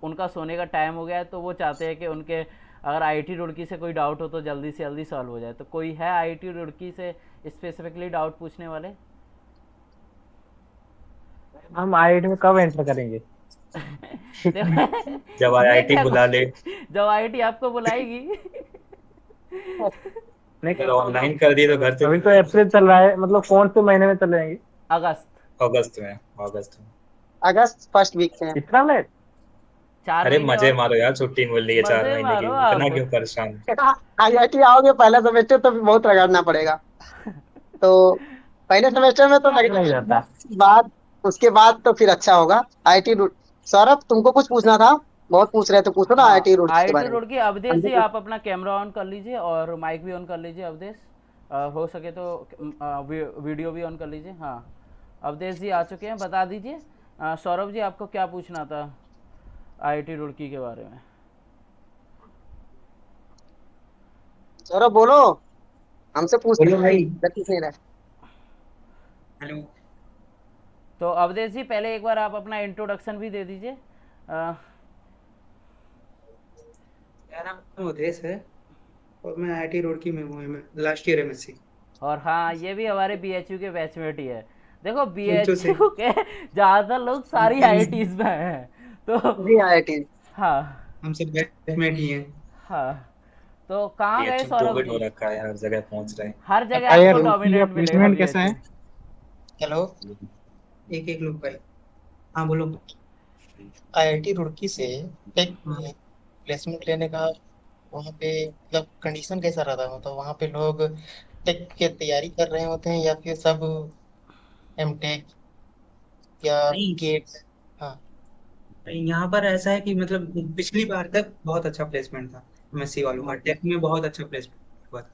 उनका सोने का टाइम हो गया है, तो वो चाहते हैं कि उनके अगर आईआईटी रुड़की से कोई डाउट हो तो जल्दी से जल्दी सॉल्व हो जाए। तो कोई है आईआईटी रुड़की से स्पेसिफिकली डाउट पूछने वाले? हम आईआईटी में कब एंटर करेंगे? जब आईआईटी बुला ले। जब आईआईटी आपको बुलाएगी। नहीं, अगर ऑनलाइन कर दिए तो घर से। अभी तो अप्रैल चल रहा है, मतलब कौन से महीने में चल जाएंगे? अगस्त में। अगस्त फर्स्ट वीक से। इतना लेट? अरे मजे मारो यार, छुट्टी मिल रही है 4 महीने की, इतना क्यों परेशान? आईआईटी आओगे पहला सेमेस्टर तो बहुत रगड़ना पड़ेगा। तो पहले सेमेस्टर में तो नहीं जाता, बाद उसके बाद तो फिर अच्छा होगा। आईआईटी सौरभ, तुमको कुछ पूछना था, बहुत पूछ रहे थे, पूछो ना आईआईटी रुड़की के बारे में। रुड़की अवधेश जी, आप अपना कैमरा ऑन कर लीजिए और माइक भी ऑन कर लीजिए अवधेश, हो सके तो वीडियो भी ऑन कर लीजिए। हाँ, अवधेश जी आ चुके हैं, बता दीजिए। सौरभ जी, आपको क्या पूछना था आईआईटी रुड़की के बारे में? सौरभ बोलो, हमसे पूछ भाई। हेलो। तो अवधेश जी, पहले एक बार आप अपना इंट्रोडक्शन भी दे दीजिए। मेरा नाम अवधेश है और मैं आईआईटी रुड़की में हूँ, मैं लास्ट ईयर एमएससी। और हाँ, ये भी हमारे बीएचयू के बैचमेट ही है। देखो, बीएचयू के ज्यादातर लोग सारी आईआईटीज में हैं, तो आईआईटी, हाँ हम सब बैचमेट ही हैं। हाँ, तो कहाँ गए सौरभ जी? हो रखा है, हर जगह पहुंच रहे हैं, हर जगह आपको डोमिनेट मिलेगा। कैसा है? हेलो, एक लोग भाई। हाँ बोलो। आईआईटी रुड़की से टेक में प्लेसमेंट लेने का वहाँ पे मतलब कंडीशन कैसा रहता है? मतलब वहाँ पे लोग टेक की तैयारी कर रहे होते हैं या फिर सब एमटेक या गेट? हाँ, यहाँ पर ऐसा है कि मतलब पिछली बार तक बहुत अच्छा प्लेसमेंट था एमएससी वालों का, टेक में बहुत अच्छा प्लेसमेंट हुआ था,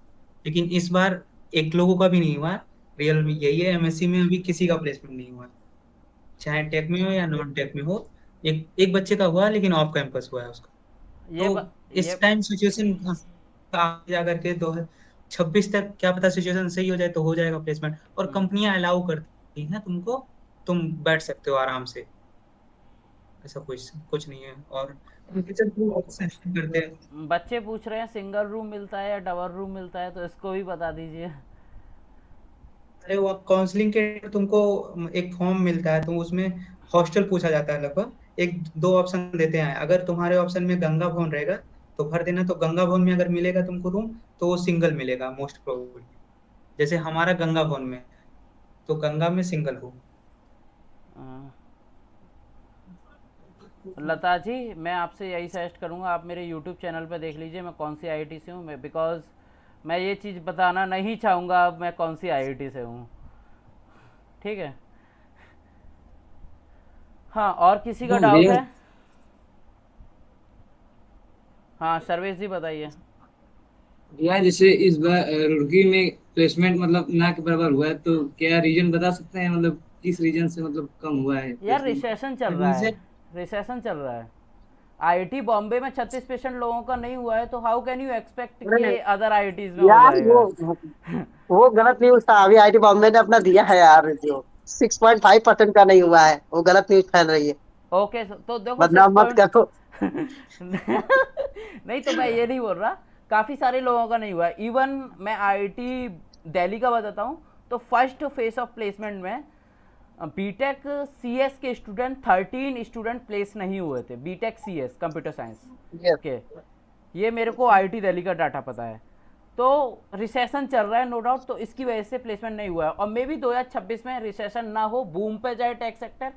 लेकिन इस बार एक लोगों का भी नहीं हुआ। रियल में यही है, एमएससी में अभी किसी का प्लेसमेंट नहीं हुआ, चाहे टेक में हो या नॉन टेक में हो। एक बच्चे का हुआ, लेकिन ऑफ कैंपस हुआ है उसका। तो इस टाइम सिचुएशन आगे जा करके 2026 तक क्या पता सिचुएशन सही हो जाए तो हो जाएगा प्लेसमेंट, और कंपनियां अलाउ करती हैं तुमको, तुम बैठ सकते हो आराम से, ऐसा कुछ नहीं है। और करते हैं। बच्चे पूछ रहे हैं सिंगल रूम मिलता है या डबल रूम मिलता है, तो इसको भी बता दीजिए। अरे वो काउंसलिंग के तुमको एक फॉर्म मिलता है, तो उसमें हॉस्टल पूछा जाता है। लगभग 1-2 ऑप्शन देते हैं, अगर तुम्हारे ऑप्शन में गंगा भवन रहेगा तो भर देना। तो गंगा भवन में अगर मिलेगा तुमको रूम तो वो सिंगल मिलेगा मोस्ट प्रोबेबली, जैसे हमारा गंगा भवन में, तो गंगा में सिंगल रूम। लता जी, मैं आपसे यही सजेस्ट करूंगा, आप मेरे यूट्यूब चैनल पे देख लीजिए मैं कौन सी आईआईटी से हूँ, मैं बिकॉज मैं ये चीज़ बताना नहीं चाहूँगा अब मैं कौन सी आईआईटी से हूँ, ठीक है। हाँ, और किसी का तो डाउट भैया है? हाँ सर्वेश जी बताइए। भैया जैसे इस बार रुड़की में प्लेसमेंट मतलब ना के बराबर हुआ है, तो क्या रीजन बता सकते हैं, मतलब किस रीजन से मतलब कम हुआ है यार प्लेसमेंट? रिसेशन चल रहा है, रिसेशन चल रहा है। आईआईटी बॉम्बे में 36% लोगों का नहीं हुआ है, तो हाउ कैन यू एक्सपेक्ट अरे कि अदर आईआईटीज में हो यार जाएगा? वो गलत न्यूज था। अभी आईटी बॉम्बे ने अपना दिया है यार, जो 6.5% का नहीं हुआ है, वो गलत न्यूज फैल रही है। ओके तो देखो सिक्स बदनाम मत पॉइंट करो। नहीं तो मैं ये नहीं बोल रहा, काफ़ी सारे लोगों का नहीं हुआ है। इवन मैं आईआईटी दिल्ली का बताता हूँ, तो फर्स्ट फेज ऑफ प्लेसमेंट में बीटेक सीएस के स्टूडेंट 13 स्टूडेंट प्लेस नहीं हुए थे, बीटेक सीएस कंप्यूटर साइंस के। ये मेरे को आईआईटी दिल्ली का डाटा पता है। तो रिसेशन चल रहा है नो डाउट, तो इसकी वजह से प्लेसमेंट नहीं हुआ है, और मे भी 2026 में रिसेशन ना हो, बूम पे जाए टेक सेक्टर,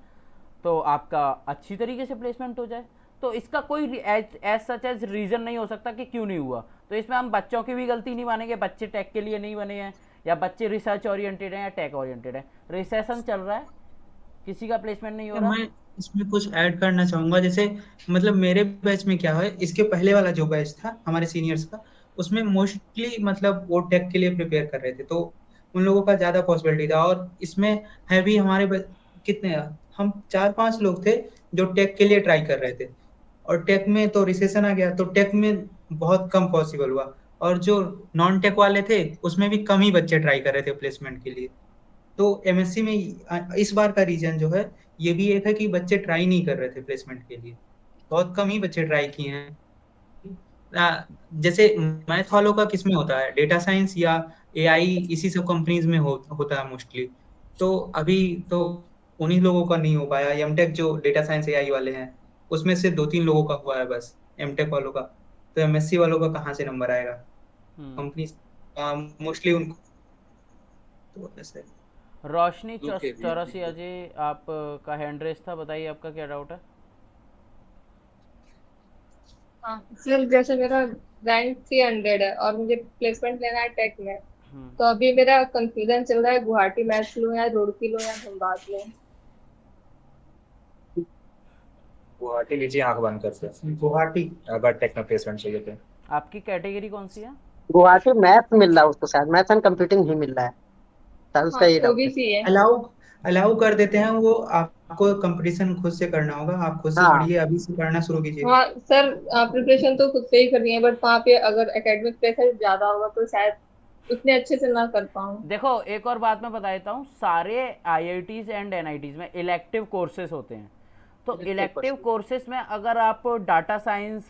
तो आपका अच्छी तरीके से प्लेसमेंट हो जाए। तो इसका कोई एज सच एज रीज़न नहीं हो सकता कि क्यों नहीं हुआ। तो इसमें हम बच्चों की भी गलती नहीं मानेंगे, बच्चे टेक के लिए नहीं बने हैं, या बच्चे रिसर्च ओरिएंटेड हैं या टेक ओरिएंटेड है। रिसेशन चल रहा है, किसी का प्लेसमेंट नहीं हो रहा। मैं इसमें कुछ ऐड करना चाहूंगा, जैसे मतलब मेरे बैच में क्या है, इसके पहले वाला जो बैच था हमारे सीनियर्स का, उसमें मोस्टली मतलब वो टेक के लिए प्रिपेयर कर रहे थे, तो उन लोगों का ज्यादा पॉसिबिलिटी था। और इसमें है भी हमारे कितने, हम 4-5 लोग थे जो टेक के लिए ट्राई कर रहे थे, और टेक में तो रिसेशन आ गया, तो टेक में बहुत कम पॉसिबल हुआ। और जो नॉन टेक वाले थे उसमें भी कम ही बच्चे ट्राई कर रहे थे प्लेसमेंट के लिए। तो एमएससी में इस बार का रीजन जो है ये भी एक है कि बच्चे ट्राई नहीं कर रहे थे प्लेसमेंट के लिए, बहुत कम ही बच्चे ट्राई किए हैं। जैसे मैथ वालों का किस में होता है, डेटा साइंस या एआई, इसी सब कंपनीज में होता है मोस्टली। तो अभी तो उन्हीं लोगों का नहीं हो पाया। एमटेक जो डेटा साइंस एआई वाले हैं उसमें से 2-3 लोगों का हुआ है बस एमटेक वालों का, तो एमएससी वालों का कहाँ से नंबर आएगा कंपनी मोस्टली उनको। तो वैसे रोशनी ओके भैया, चौरसिया जी, आप का हैंड रेस था, बताइए आपका क्या डाउट है? हाँ सर, जैसे मेरा रैंक 300 है और मुझे प्लेसमेंट लेना है टेक में, तो अभी मेरा कंफ्यूजन चल रहा है गुवाहाटी मैथ्स लूं या रुड़की लूं या धनबाद लूं। गुवाहाटी लीजिए आंख बंद कर से, गुवाहाटी अगर टेक में प्लेसमेंट चाहिए तो। आपकी कैटेगरी कौन सी है? गुवाहाटी मैथ मिल रहा है उसको, शायद मैथ एंड कंप्यूटिंग ही मिल रहा है, शायद उसका हाँ ये तो डाउट भी है। सी है। अलाउ कर देते हैं वो, आपको कंपटीशन खुद से करना होगा, आप खुद से हाँ पढ़िए, अभी से पढ़ना शुरू कीजिए। हाँ सर, प्रिपरेशन तो खुद से ही करनी है, बट वहाँ पे अगर एकेडमिक प्रेशर ज्यादा होगा तो शायद उतने अच्छे से ना कर पाऊँ। देखो एक और बात मैं बता देता हूँ, सारे आईआईटीज एंड एनआईटीज में इलेक्टिव कोर्सेज होते हैं। तो इलेक्टिव कोर्सेज में अगर आप डाटा साइंस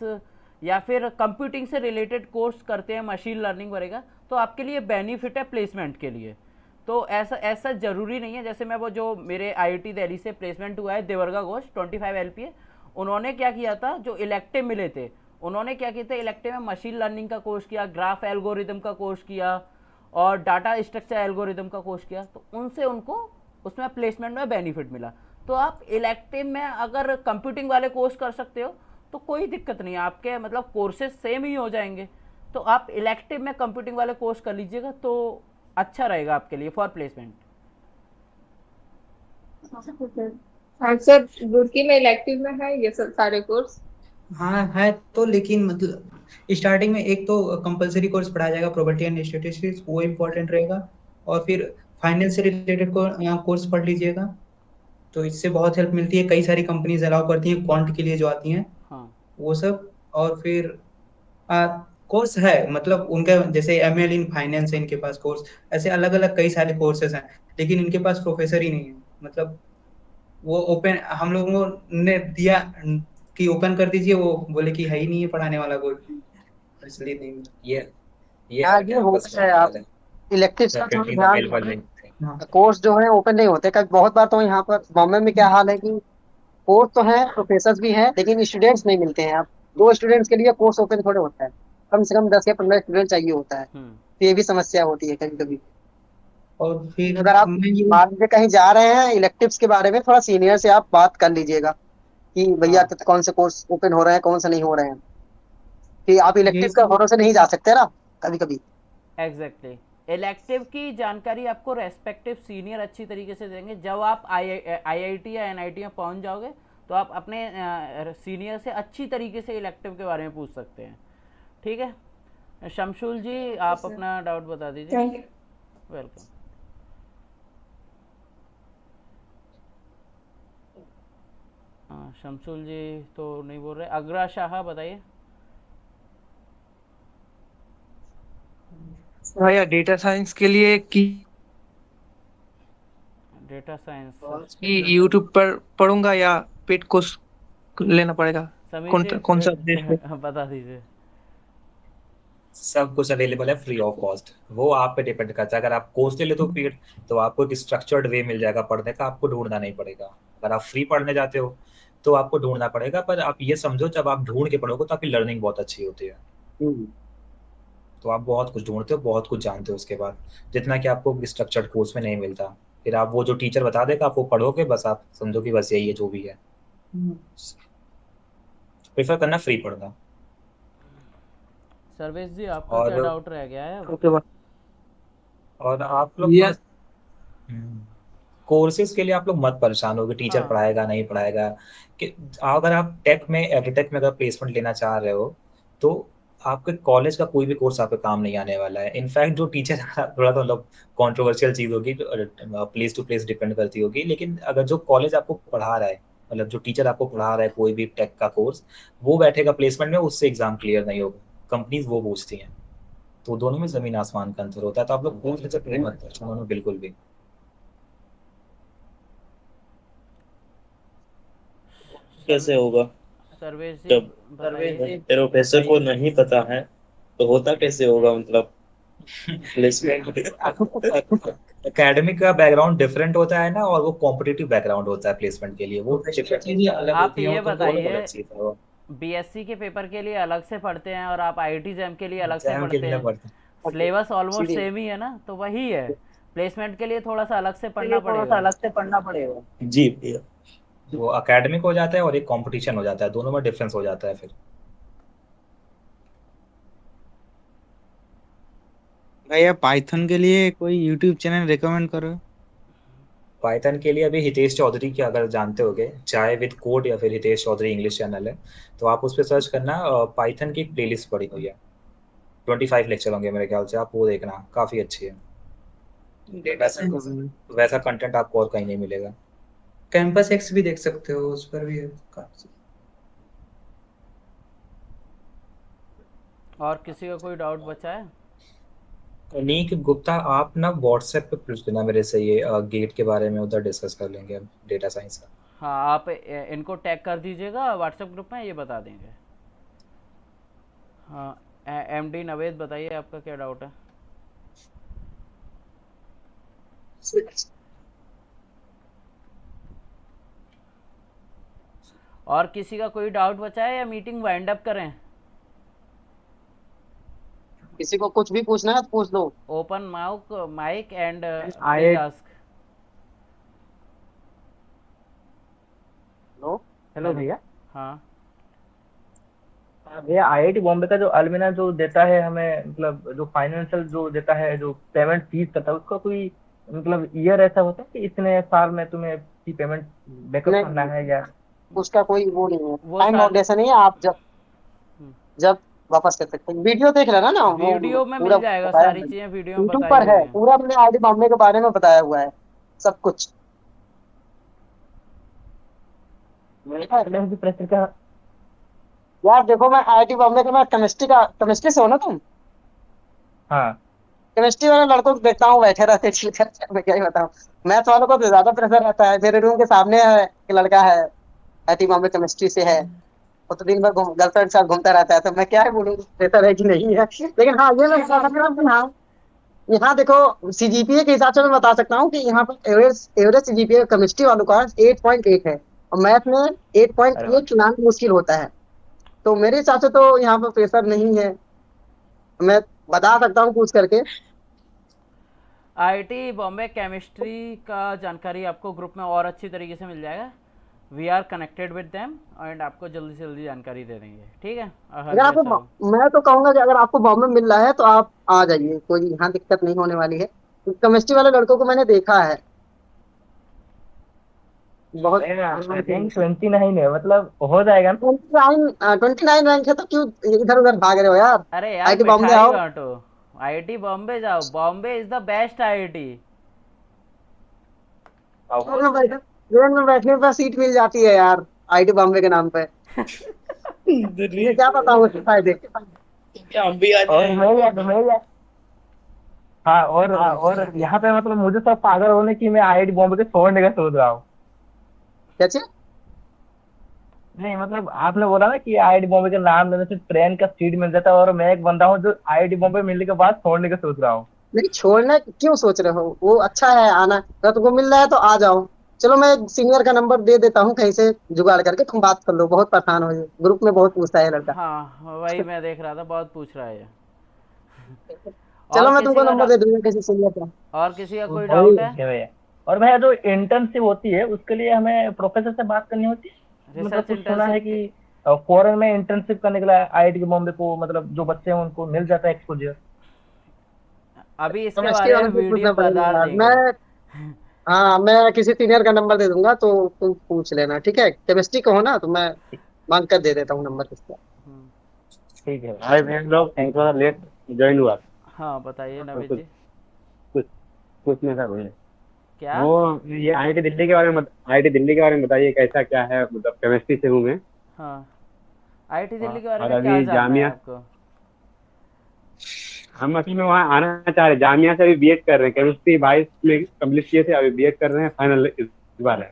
या फिर कंप्यूटिंग से रिलेटेड कोर्स करते हैं, मशीन लर्निंग वगैरह, तो आपके लिए बेनिफिट है प्लेसमेंट के लिए। तो ऐसा ज़रूरी नहीं है। जैसे मैं वो जो मेरे आईआईटी दिल्ली से प्लेसमेंट हुआ है देवरगा घोष 25 LPA, उन्होंने क्या किया था, जो इलेक्टिव मिले थे उन्होंने क्या किया था, इलेक्टिव में मशीन लर्निंग का कोर्स किया, ग्राफ एल्गोरिदम का कोर्स किया और डाटा स्ट्रक्चर एल्गोरिदम का कोर्स किया, तो उनसे उनको उसमें प्लेसमेंट में बेनिफिट मिला। तो आप इलेक्टिव में अगर कंप्यूटिंग वाले कोर्स कर सकते हो तो कोई दिक्कत नहीं है, आपके मतलब कोर्सेज सेम ही हो जाएंगे। तो आप इलेक्टिव में कंप्यूटिंग वाले कोर्स कर लीजिएगा तो अच्छा रहेगा आपके लिए फॉर प्लेसमेंट। हाँ सर, रुड़की में इलेक्टिव में है ये सब सारे कोर्स? हाँ है तो, लेकिन मतलब स्टार्टिंग में एक तो कंपलसरी कोर्स पढ़ाया जाएगा प्रोबेबिलिटी एंड स्टैटिस्टिक्स, वो इम्पोर्टेंट रहेगा, और फिर फाइनेंस से रिलेटेड कोर्स पढ़ लीजिएगा, तो इससे बहुत हेल्प मिलती है। कई सारी कंपनीज अलाउ करती हैं क्वांट के लिए जो आती हैं, हाँ वो सब। और फिर कोर्स है, मतलब उनका जैसे एमएल इन फाइनेंस है इनके पास कोर्स, ऐसे अलग अलग कई सारे कोर्सेज हैं, लेकिन इनके पास प्रोफेसर ही नहीं है। मतलब वो ओपन हम लोगों ने दिया कि ओपन कर दीजिए, वो बोले कि है ही नहीं है पढ़ाने वाला कोई, इसलिए नहीं। ये यार ये होता है, आप इलेक्टिव का थोड़ा ध्यान हाँ कोर्स जो है ओपन नहीं होते कभी, बहुत बार। तो यहाँ पर बॉम्बे में क्या हाल है कि कोर्स तो है, प्रोफेसर भी हैं, लेकिन स्टूडेंट्स नहीं मिलते हैं। आप 2 स्टूडेंट्स के लिए कोर्स ओपन थोड़े होता है, कम से कम 10 या 15 स्टूडेंट चाहिए होता है। तो ये भी समस्या होती है कभी कभी। और फिर अगर आप मैं ये मान के कहीं जा रहे हैं इलेक्टिव्स के बारे में, थोड़ा सीनियर से आप बात कर लीजिएगा कि भैया कौन से कोर्स ओपन हो रहे हैं, कौन से नहीं हो रहे हैं, कि आप इलेक्टिव का भरोसे नहीं जा सकते ना कभी कभी। एग्जैक्टली इलेक्टिव की जानकारी आपको रेस्पेक्टिव सीनियर अच्छी तरीके से देंगे। जब आप आईआईटी या एनआईटी में पहुंच जाओगे तो आप अपने सीनियर से अच्छी तरीके से इलेक्टिव के बारे में पूछ सकते हैं। ठीक है शमशुल जी, आप अपना डाउट बता दीजिए। वेलकम। शमशुल जी तो नहीं बोल रहे। अग्रा शाह बताइए। भैया डेटा साइंस के लिए डेटा साइंस कि यूट्यूब पर पढ़ूंगा या पेड कोर्स लेना पड़ेगा? कौन सा बता दीजिए। सब कुछ अवेलेबल है फ्री ऑफ कॉस्ट, वो आप पे डिपेंड करता है। अगर आप कोर्स ले ले तो पेड, तो आपको एक स्ट्रक्चर्ड वे मिल जाएगा पढ़ने का, आपको ढूंढना नहीं पड़ेगा। अगर आप फ्री पढ़ने जाते हो तो आपको ढूंढना पड़ेगा, पर आप ये समझो जब आप ढूंढ के पढ़ोगे तो आपकी लर्निंग बहुत अच्छी होती है। तो आप बहुत कुछ ढूंढते हो, बहुत कुछ जानते हो उसके बाद, जितना कि आपको स्ट्रक्चर्ड कोर्स में नहीं मिलता। फिर आप वो जो टीचर बता देगा आप वो पढ़ोगे, बस आप समझो कि बस यही है जो भी है। प्रेफर करना फ्री पढ़ना। सर्वेश जी आपका क्या डाउट रह गया है? और आप लोग कोर्सेज के लिए आप लोग मत परेशान हो कि टीचर पढ़ाएगा नहीं पढ़ाएगा। कि अगर आप टेक में एग्रीटेक में अगर प्लेसमेंट लेना चाह रहे हो तो आपके कॉलेज का कोई भी कोर्स आपके काम नहीं आने वाला है। इनफैक्ट जो टीचर थोड़ा तो मतलब कॉन्ट्रोवर्शियल चीज होगी, प्लेस टू प्लेस डिपेंड करती होगी, लेकिन अगर जो कॉलेज आपको पढ़ा रहा है, मतलब जो टीचर आपको पढ़ा रहा है कोई भी टेक का कोर्स, वो बैठेगा प्लेसमेंट में, उससे एग्जाम क्लियर नहीं होगा, कंपनीज वो पूछती हैं। तो दोनों में जमीन आसमान का अंतर होता है। तो आप लोग कोर्स से मत परेशान बिल्कुल भी। कैसे होगा जब प्रोफेसर को नहीं पता है तो होता कैसे होगा? मतलब एकेडमिक का बैकग्राउंड डिफरेंट होता है ना, और वो कॉम्पिटिटिव बैकग्राउंड होता है प्लेसमेंट के लिए। वो आप ये बताइए बीएससी के पेपर के लिए अलग से पढ़ते हैं और आप आईआईटी जैम के लिए अलग से पढ़ते हैं, सिलेबस ऑलमोस्ट सेम ही है ना, तो वही है। प्लेसमेंट के लिए थोड़ा सा अलग से पढ़ना पड़ेगा। जी भैया, वो एकेडमिक हो जाता है और एक कंपटीशन हो जाता है, दोनों में डिफरेंस हो जाता है। फिर भैया पाइथन के लिए कोई यूट्यूब चैनल रिकमेंड करो। पाइथन के लिए अभी हितेश चौधरी की अगर जानते होगे, चाहे विद कोड या फिर हितेश चौधरी इंग्लिश चैनल है, तो आप उस पर सर्च करना। पाइथन की प्लेलिस्ट पड़ी हुई है, 25 लेक्चर होंगे मेरे ख्याल से, आप वो देखना, काफी अच्छी है। वैसा कंटेंट आपको और कहीं नहीं मिलेगा। कैंपस एक्स भी देख सकते हो, उस पर भी है काफी। और किसी का कोई डाउट बचा है? नीक गुप्ता, आप ना व्हाट्सएप पे पूछ देना मेरे से, ये गेट के बारे में उधर डिस्कस कर लेंगे हम, डेटा साइंस का। हाँ आप इनको टैग कर दीजिएगा व्हाट्सएप ग्रुप में, ये बता देंगे। हाँ एमडी नवेद बताइए आपका क्या डाउट है? और किसी का कोई डाउट बचा है या मीटिंग वाइंड अप करें? किसी को कुछ भी पूछना है तो पूछ लो। Open mic and ask. Hello भैया। हाँ भैया आईआईटी बॉम्बे का जो अलमिना जो देता है हमें, मतलब जो फाइनेंशियल जो देता है, जो पेमेंट फीस करता है, उसका कोई मतलब ईयर ऐसा होता है कि इतने साल में तुम्हें की पेमेंट बैकअप करना है, या उसका कोई वो नहीं है, टाइम बाउंडेशन नहीं है। आप जब वापस कर सकते हैं। वीडियो देख लेना ना, वीडियो में मिल जाएगा सारी चीजें, वीडियो में यूट्यूब पर है पूरा, मैंने आईआईटी बॉम्बे के बारे में बताया हुआ है सब कुछ। प्रेशर का यार देखो, मैं आईआईटी बॉम्बे का, मैं केमिस्ट्री से हो ना तुम? हाँ केमिस्ट्री वाले लड़कों को देखता हूँ बैठे रहते हैं, मैं क्या ही बताऊँ। मैथ्स वालों को तो ज्यादा प्रेशर रहता है। मेरे रूम के सामने है एक लड़का है, आईआईटी बॉम्बे केमिस्ट्री से है, वो तो दिन भर गर्लफ्रेंड के साथ घूमता रहता है। तो मैं क्या बोलूँ बेहतर है कि नहीं है, लेकिन हाँ ये मैं बता सकता हूँ कि हाँ यहाँ देखो सीजीपीए के हिसाब से मैं बता सकता हूँ कि यहाँ पर एवरेज सीजीपीए केमिस्ट्री वालों का 8.8 है और मैथ में 8.8 चुनाव मुश्किल होता है। तो मेरे हिसाब से तो यहाँ पर प्रेशर नहीं है, मैं बता सकता हूँ पूछ करके। आईआईटी बॉम्बे केमिस्ट्री का जानकारी आपको ग्रुप में और अच्छी तरीके से मिल जाएगा। We are connected with them and आपको जल्दी से जल्दी जानकारी दे देंगे, ठीक है। अगर आपको, मैं तो कहूंगा कि अगर आपको बॉम्बे मिल रहा है तो आप आ जाइए, कोई यहाँ दिक्कत नहीं होने वाली है। केमिस्ट्री वाले लड़कों को मैंने देखा है बहुत। आई थिंक 29 है, मतलब हो जाएगा ना। 29 रैंक है तो क्यों इधर उधर भाग रहे हो यार? अरे यार आईआईटी बॉम्बे मिठाई आओ। बांटो, आईआईटी बॉम्बे जाओ, Bombay is the best IIT. Train में बैठने पर सीट मिल जाती है यार आईआईटी बॉम्बे के नाम पे। मुझे क्या पता उसके फायदे। हम भी आ और हाँ, और यहाँ पे मतलब मुझे सब पागल होने की मैं आईआईटी बॉम्बे के छोड़ने का सोच रहा हूँ। क्या चीज? नहीं मतलब आपने बोला ना कि आईआईटी बॉम्बे के नाम लेने से ट्रेन का सीट मिल जाता है, और मैं एक बंदा हूँ जो आईआईटी बॉम्बे मिलने के बाद छोड़ने का सोच रहा हूँ। नहीं छोड़ना क्यों सोच रहे हो, वो अच्छा है आना। अगर तुमको मिल रहा है तो आ जाओ। चलो मैं सीनियर का नंबर दे देता हूँ कहीं से जुगाड़ करके, तुम बात कर लो। बहुत परेशान हो, ग्रुप में बहुत पूछता है लड़का। हाँ वही मैं देख रहा था, बहुत पूछ रहा है ये। चलो मैं तुमको नंबर दे दूंगा किसी सीनियर का। और किसी का कोई डाउट है? भैया, और भैया जो इंटर्नशिप होती है उसके लिए हमें प्रोफेसर से बात करनी होती है। मतलब कुछ सुना है कि फॉरेन में इंटर्नशिप करने के लिए आईआईटी बॉम्बे को मतलब जो बच्चे हैं उनको मिल जाता है एक्सपोजर। अभी इसके बारे में वीडियो बता देंगे। हाँ मैं किसी सीनियर का नंबर दे दूंगा तो तुम पूछ लेना, ठीक है। केमिस्ट्री का हो ना तो मैं मांग कर दे देता हूँ नंबर किसका। ठीक है हाय फ्रेंड लोग, थैंक फॉर लेट ज्वाइन हुआ। हाँ बताइए नवीद जी। कुछ नहीं था भैया। क्या वो ये आईआईटी दिल्ली के बारे में आईआईटी दिल्ली के बारे में बताइए, कैसा क्या है। मतलब केमिस्ट्री से हूँ मैं। हाँ आईआईटी दिल्ली के बारे और में क्या अभी जानना है जामिया, आपको? हम असल में वहाँ आना चाह रहे हैं। जामिया से अभी बीएड कर रहे हैं, केमिस्ट्री 22 में कम्प्लीट किए थे, अभी बीएड कर रहे हैं, फाइनल इस बार है।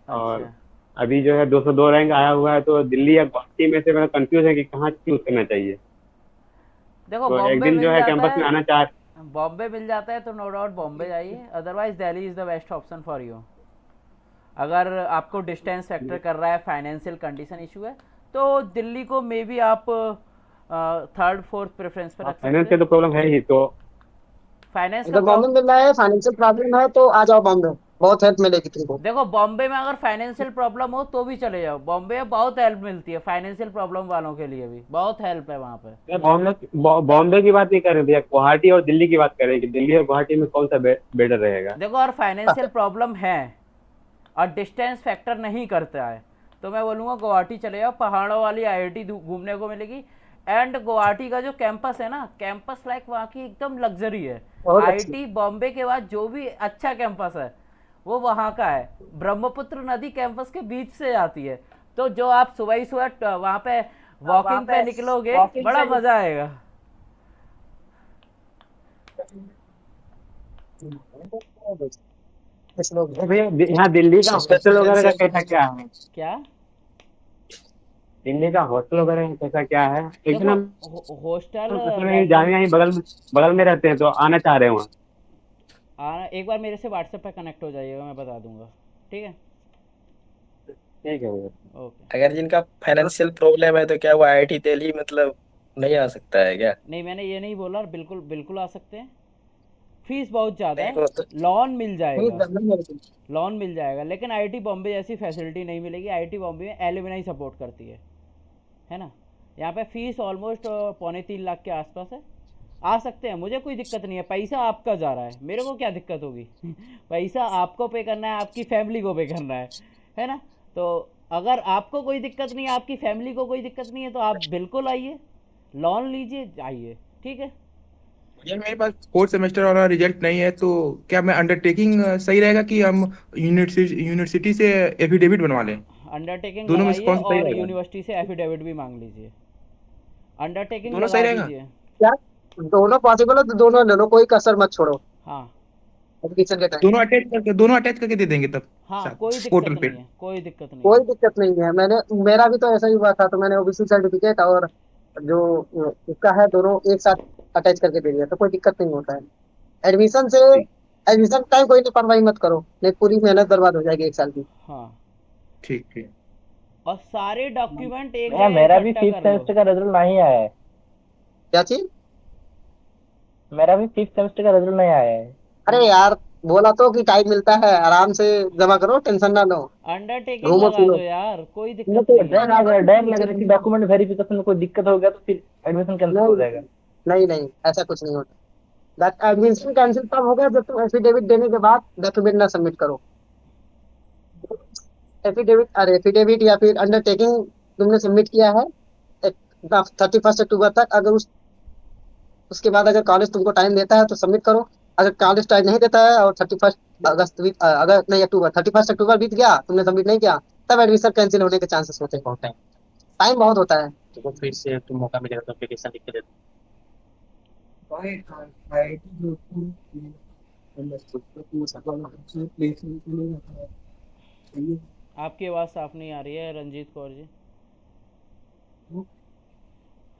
और अभी जो है 202 रैंक आया हुआ है, तो दिल्ली या गुवाहाटी में से मैं कंफ्यूज है कि कहाँ चूज करना चाहिए। देखो तो एक बॉम्बे दिन जो मिल है जाता कैंपस में आना चाह बॉम्बे मिल जाता है तो नो डाउट बॉम्बे जाइए, otherwise Delhi is the best option for you. अगर आपको डिस्टेंस फैक्टर कर रहा है, फाइनेंशियल कंडीशन इशू है, तो दिल्ली को मे बी आप थर्ड फोर्थ प्रेफरेंस पर रख सकते फाइनेंस की तो प्रॉब्लम है ही। तो फाइनेंस अगर बॉम्बे मिल रहा है, फाइनेंशियल प्रॉब्लम है तो आ जाओ बॉम्बे, बहुत हेल्प मिलेगी तुमको। देखो बॉम्बे में अगर फाइनेंशियल प्रॉब्लम हो तो भी चले जाओ, बॉम्बे में बहुत हेल्प मिलती है फाइनेंशियल प्रॉब्लम वालों के लिए भी, बहुत हेल्प है वहाँ पे। बॉम्बे की बात नहीं कर रहे भैया, गुवाहाटी और दिल्ली की बात कर रहे हैं कि दिल्ली और गुवाहाटी में कौन सा बेटर रहेगा। देखो और फाइनेंशियल प्रॉब्लम है और डिस्टेंस फैक्टर नहीं करता है तो मैं बोलूँगा गुवाहाटी चले जाओ, पहाड़ों वाली आईआईटी घूमने को मिलेगी। एंड गुवाहाटी का जो कैंपस है ना, कैंपस लाइक वहाँ की एकदम लग्जरी है। आईआईटी बॉम्बे के बाद जो भी अच्छा कैंपस है वो वहाँ का है। ब्रह्मपुत्र नदी कैंपस के बीच से जाती है, तो जो आप सुबह ही सुबह वहाँ पे वॉकिंग पे निकलोगे बड़ा मजा आएगा। भैया यहाँ दिल्ली का हॉस्टल वगैरह का कैसा क्या है? क्या दिल्ली का हॉस्टल वगैरह कैसा क्या है? एक दिन हम हॉस्टल जामिया ही बगल में रहते हैं, तो आना चाह रहे हैं वहाँ। एक बार मेरे से व्हाट्सएप पे कनेक्ट हो जाइएगा, मैं बता दूंगा, ठीक है। ठीक है भैया। ओके। अगर जिनका फाइनेंशियल प्रॉब्लम है तो क्या वो आईआईटी दिल्ली मतलब नहीं आ सकता है क्या? नहीं मैंने ये नहीं बोला, बिल्कुल बिल्कुल आ सकते हैं। फीस बहुत ज़्यादा नहीं, है, तो लोन मिल जाएगा, लोन मिल जाएगा, लेकिन आईआईटी बॉम्बे जैसी फैसिलिटी नहीं मिलेगी। आईआईटी बॉम्बे में एलुमनाई सपोर्ट करती है ना। यहाँ पे फीस ऑलमोस्ट 2.25 लाख के आसपास है। आ सकते हैं, मुझे कोई दिक्कत नहीं है, पैसा आपका जा रहा है, मेरे को क्या दिक्कत होगी पैसा आपको पे करना है, आपकी फैमिली को पे करना है ना। तो अगर आपको कोई दिक्कत नहीं है, आपकी फैमिली को कोई दिक्कत नहीं है, तो आप बिल्कुल आइए, लोन लीजिए, आइए, ठीक है। यार मेरे पास फोर्थ सेमेस्टर वाला रिजल्ट नहीं है, तो क्या मैं अंडरटेकिंग सही रहेगा कि हम यूनिवर्सिटी से एफिडेविट बनवा लें? अंडरटेकिंग दोनों में लगाइए कौन सा सही और रहेगा? यूनिवर्सिटी से एफिडेविट भी मांग लीजिए। अंडरटेकिंग दोनों लगा सही रहेगा? दीजिए। क्या दोनों पॉसिबल है तो दोनों ले लो, कोई कसर मत छोड़ो। हाँ एडमिशन के टाइम दोनों अटैच करके दे देंगे तब हाँ, कोई पोर्टल दिक्कत पे। नहीं है, कोई दिक्कत नहीं कोई है। दिक्कत नहीं है। मेरा भी तो ऐसा ही हुआ था, तो मैंने ओबीसी सर्टिफिकेट और जो उसका है दोनों एक साथ अटैच करके दे दिया, तो कोई दिक्कत नहीं होता है। एडमिशन से एडमिशन टाइम कोई परवाही मत करो, नहीं पूरी मेहनत बर्बाद हो जाएगी 1 साल की। हाँ ठीक है। और सारे डॉक्यूमेंट एक भैया जगह मेरा भी इकट्ठा फिफ्थ कर लो। सेमेस्टर का रिजल्ट नहीं आया है। क्या चीज? मेरा भी फिफ्थ सेमेस्टर का रिजल्ट नहीं आया है। अरे यार, बोला तो कि टाइम मिलता है, आराम से जमा करो, टेंशन ना लो, अंडरटेकिंग घूमो लगा फिरो। दो यार, कोई मुझे दिक्कत तो नहीं है। डर लग रहा है कि डॉक्यूमेंट वेरिफिकेशन में कोई दिक्कत हो गया तो फिर एडमिशन कैंसिल हो नहीं जाएगा। नहीं नहीं, ऐसा कुछ नहीं होता। दैट एडमिशन कैंसिल तब होगा जब तुम एफिडेविट देने के बाद डॉक्यूमेंट ना सबमिट करो। एफिडेविट, अरे एफिडेविट या फिर अंडरटेकिंग तुमने सबमिट किया है 31 अक्टूबर तक, अगर उसके बाद अगर कॉलेज तुमको टाइम देता है तो सबमिट करो। अगर कॉलेज टाइम नहीं देता है और 31 अगस्त अगर नहीं, अक्टूबर 31 अक्टूबर बीत गया, तुमने सबमिट नहीं किया, तब एडमिशन कैंसिल होने के चांसेस होते हैं। टाइम बहुत होता है। तो फिर से तुम मौका मिलेगा तो एप्लीकेशन लिख के दे दो। आईआईटी जोधपुर प्लेसमेंट के लिए चाहिए। आपकी आवाज़ साफ नहीं आ रही है रंजीत कौर जी।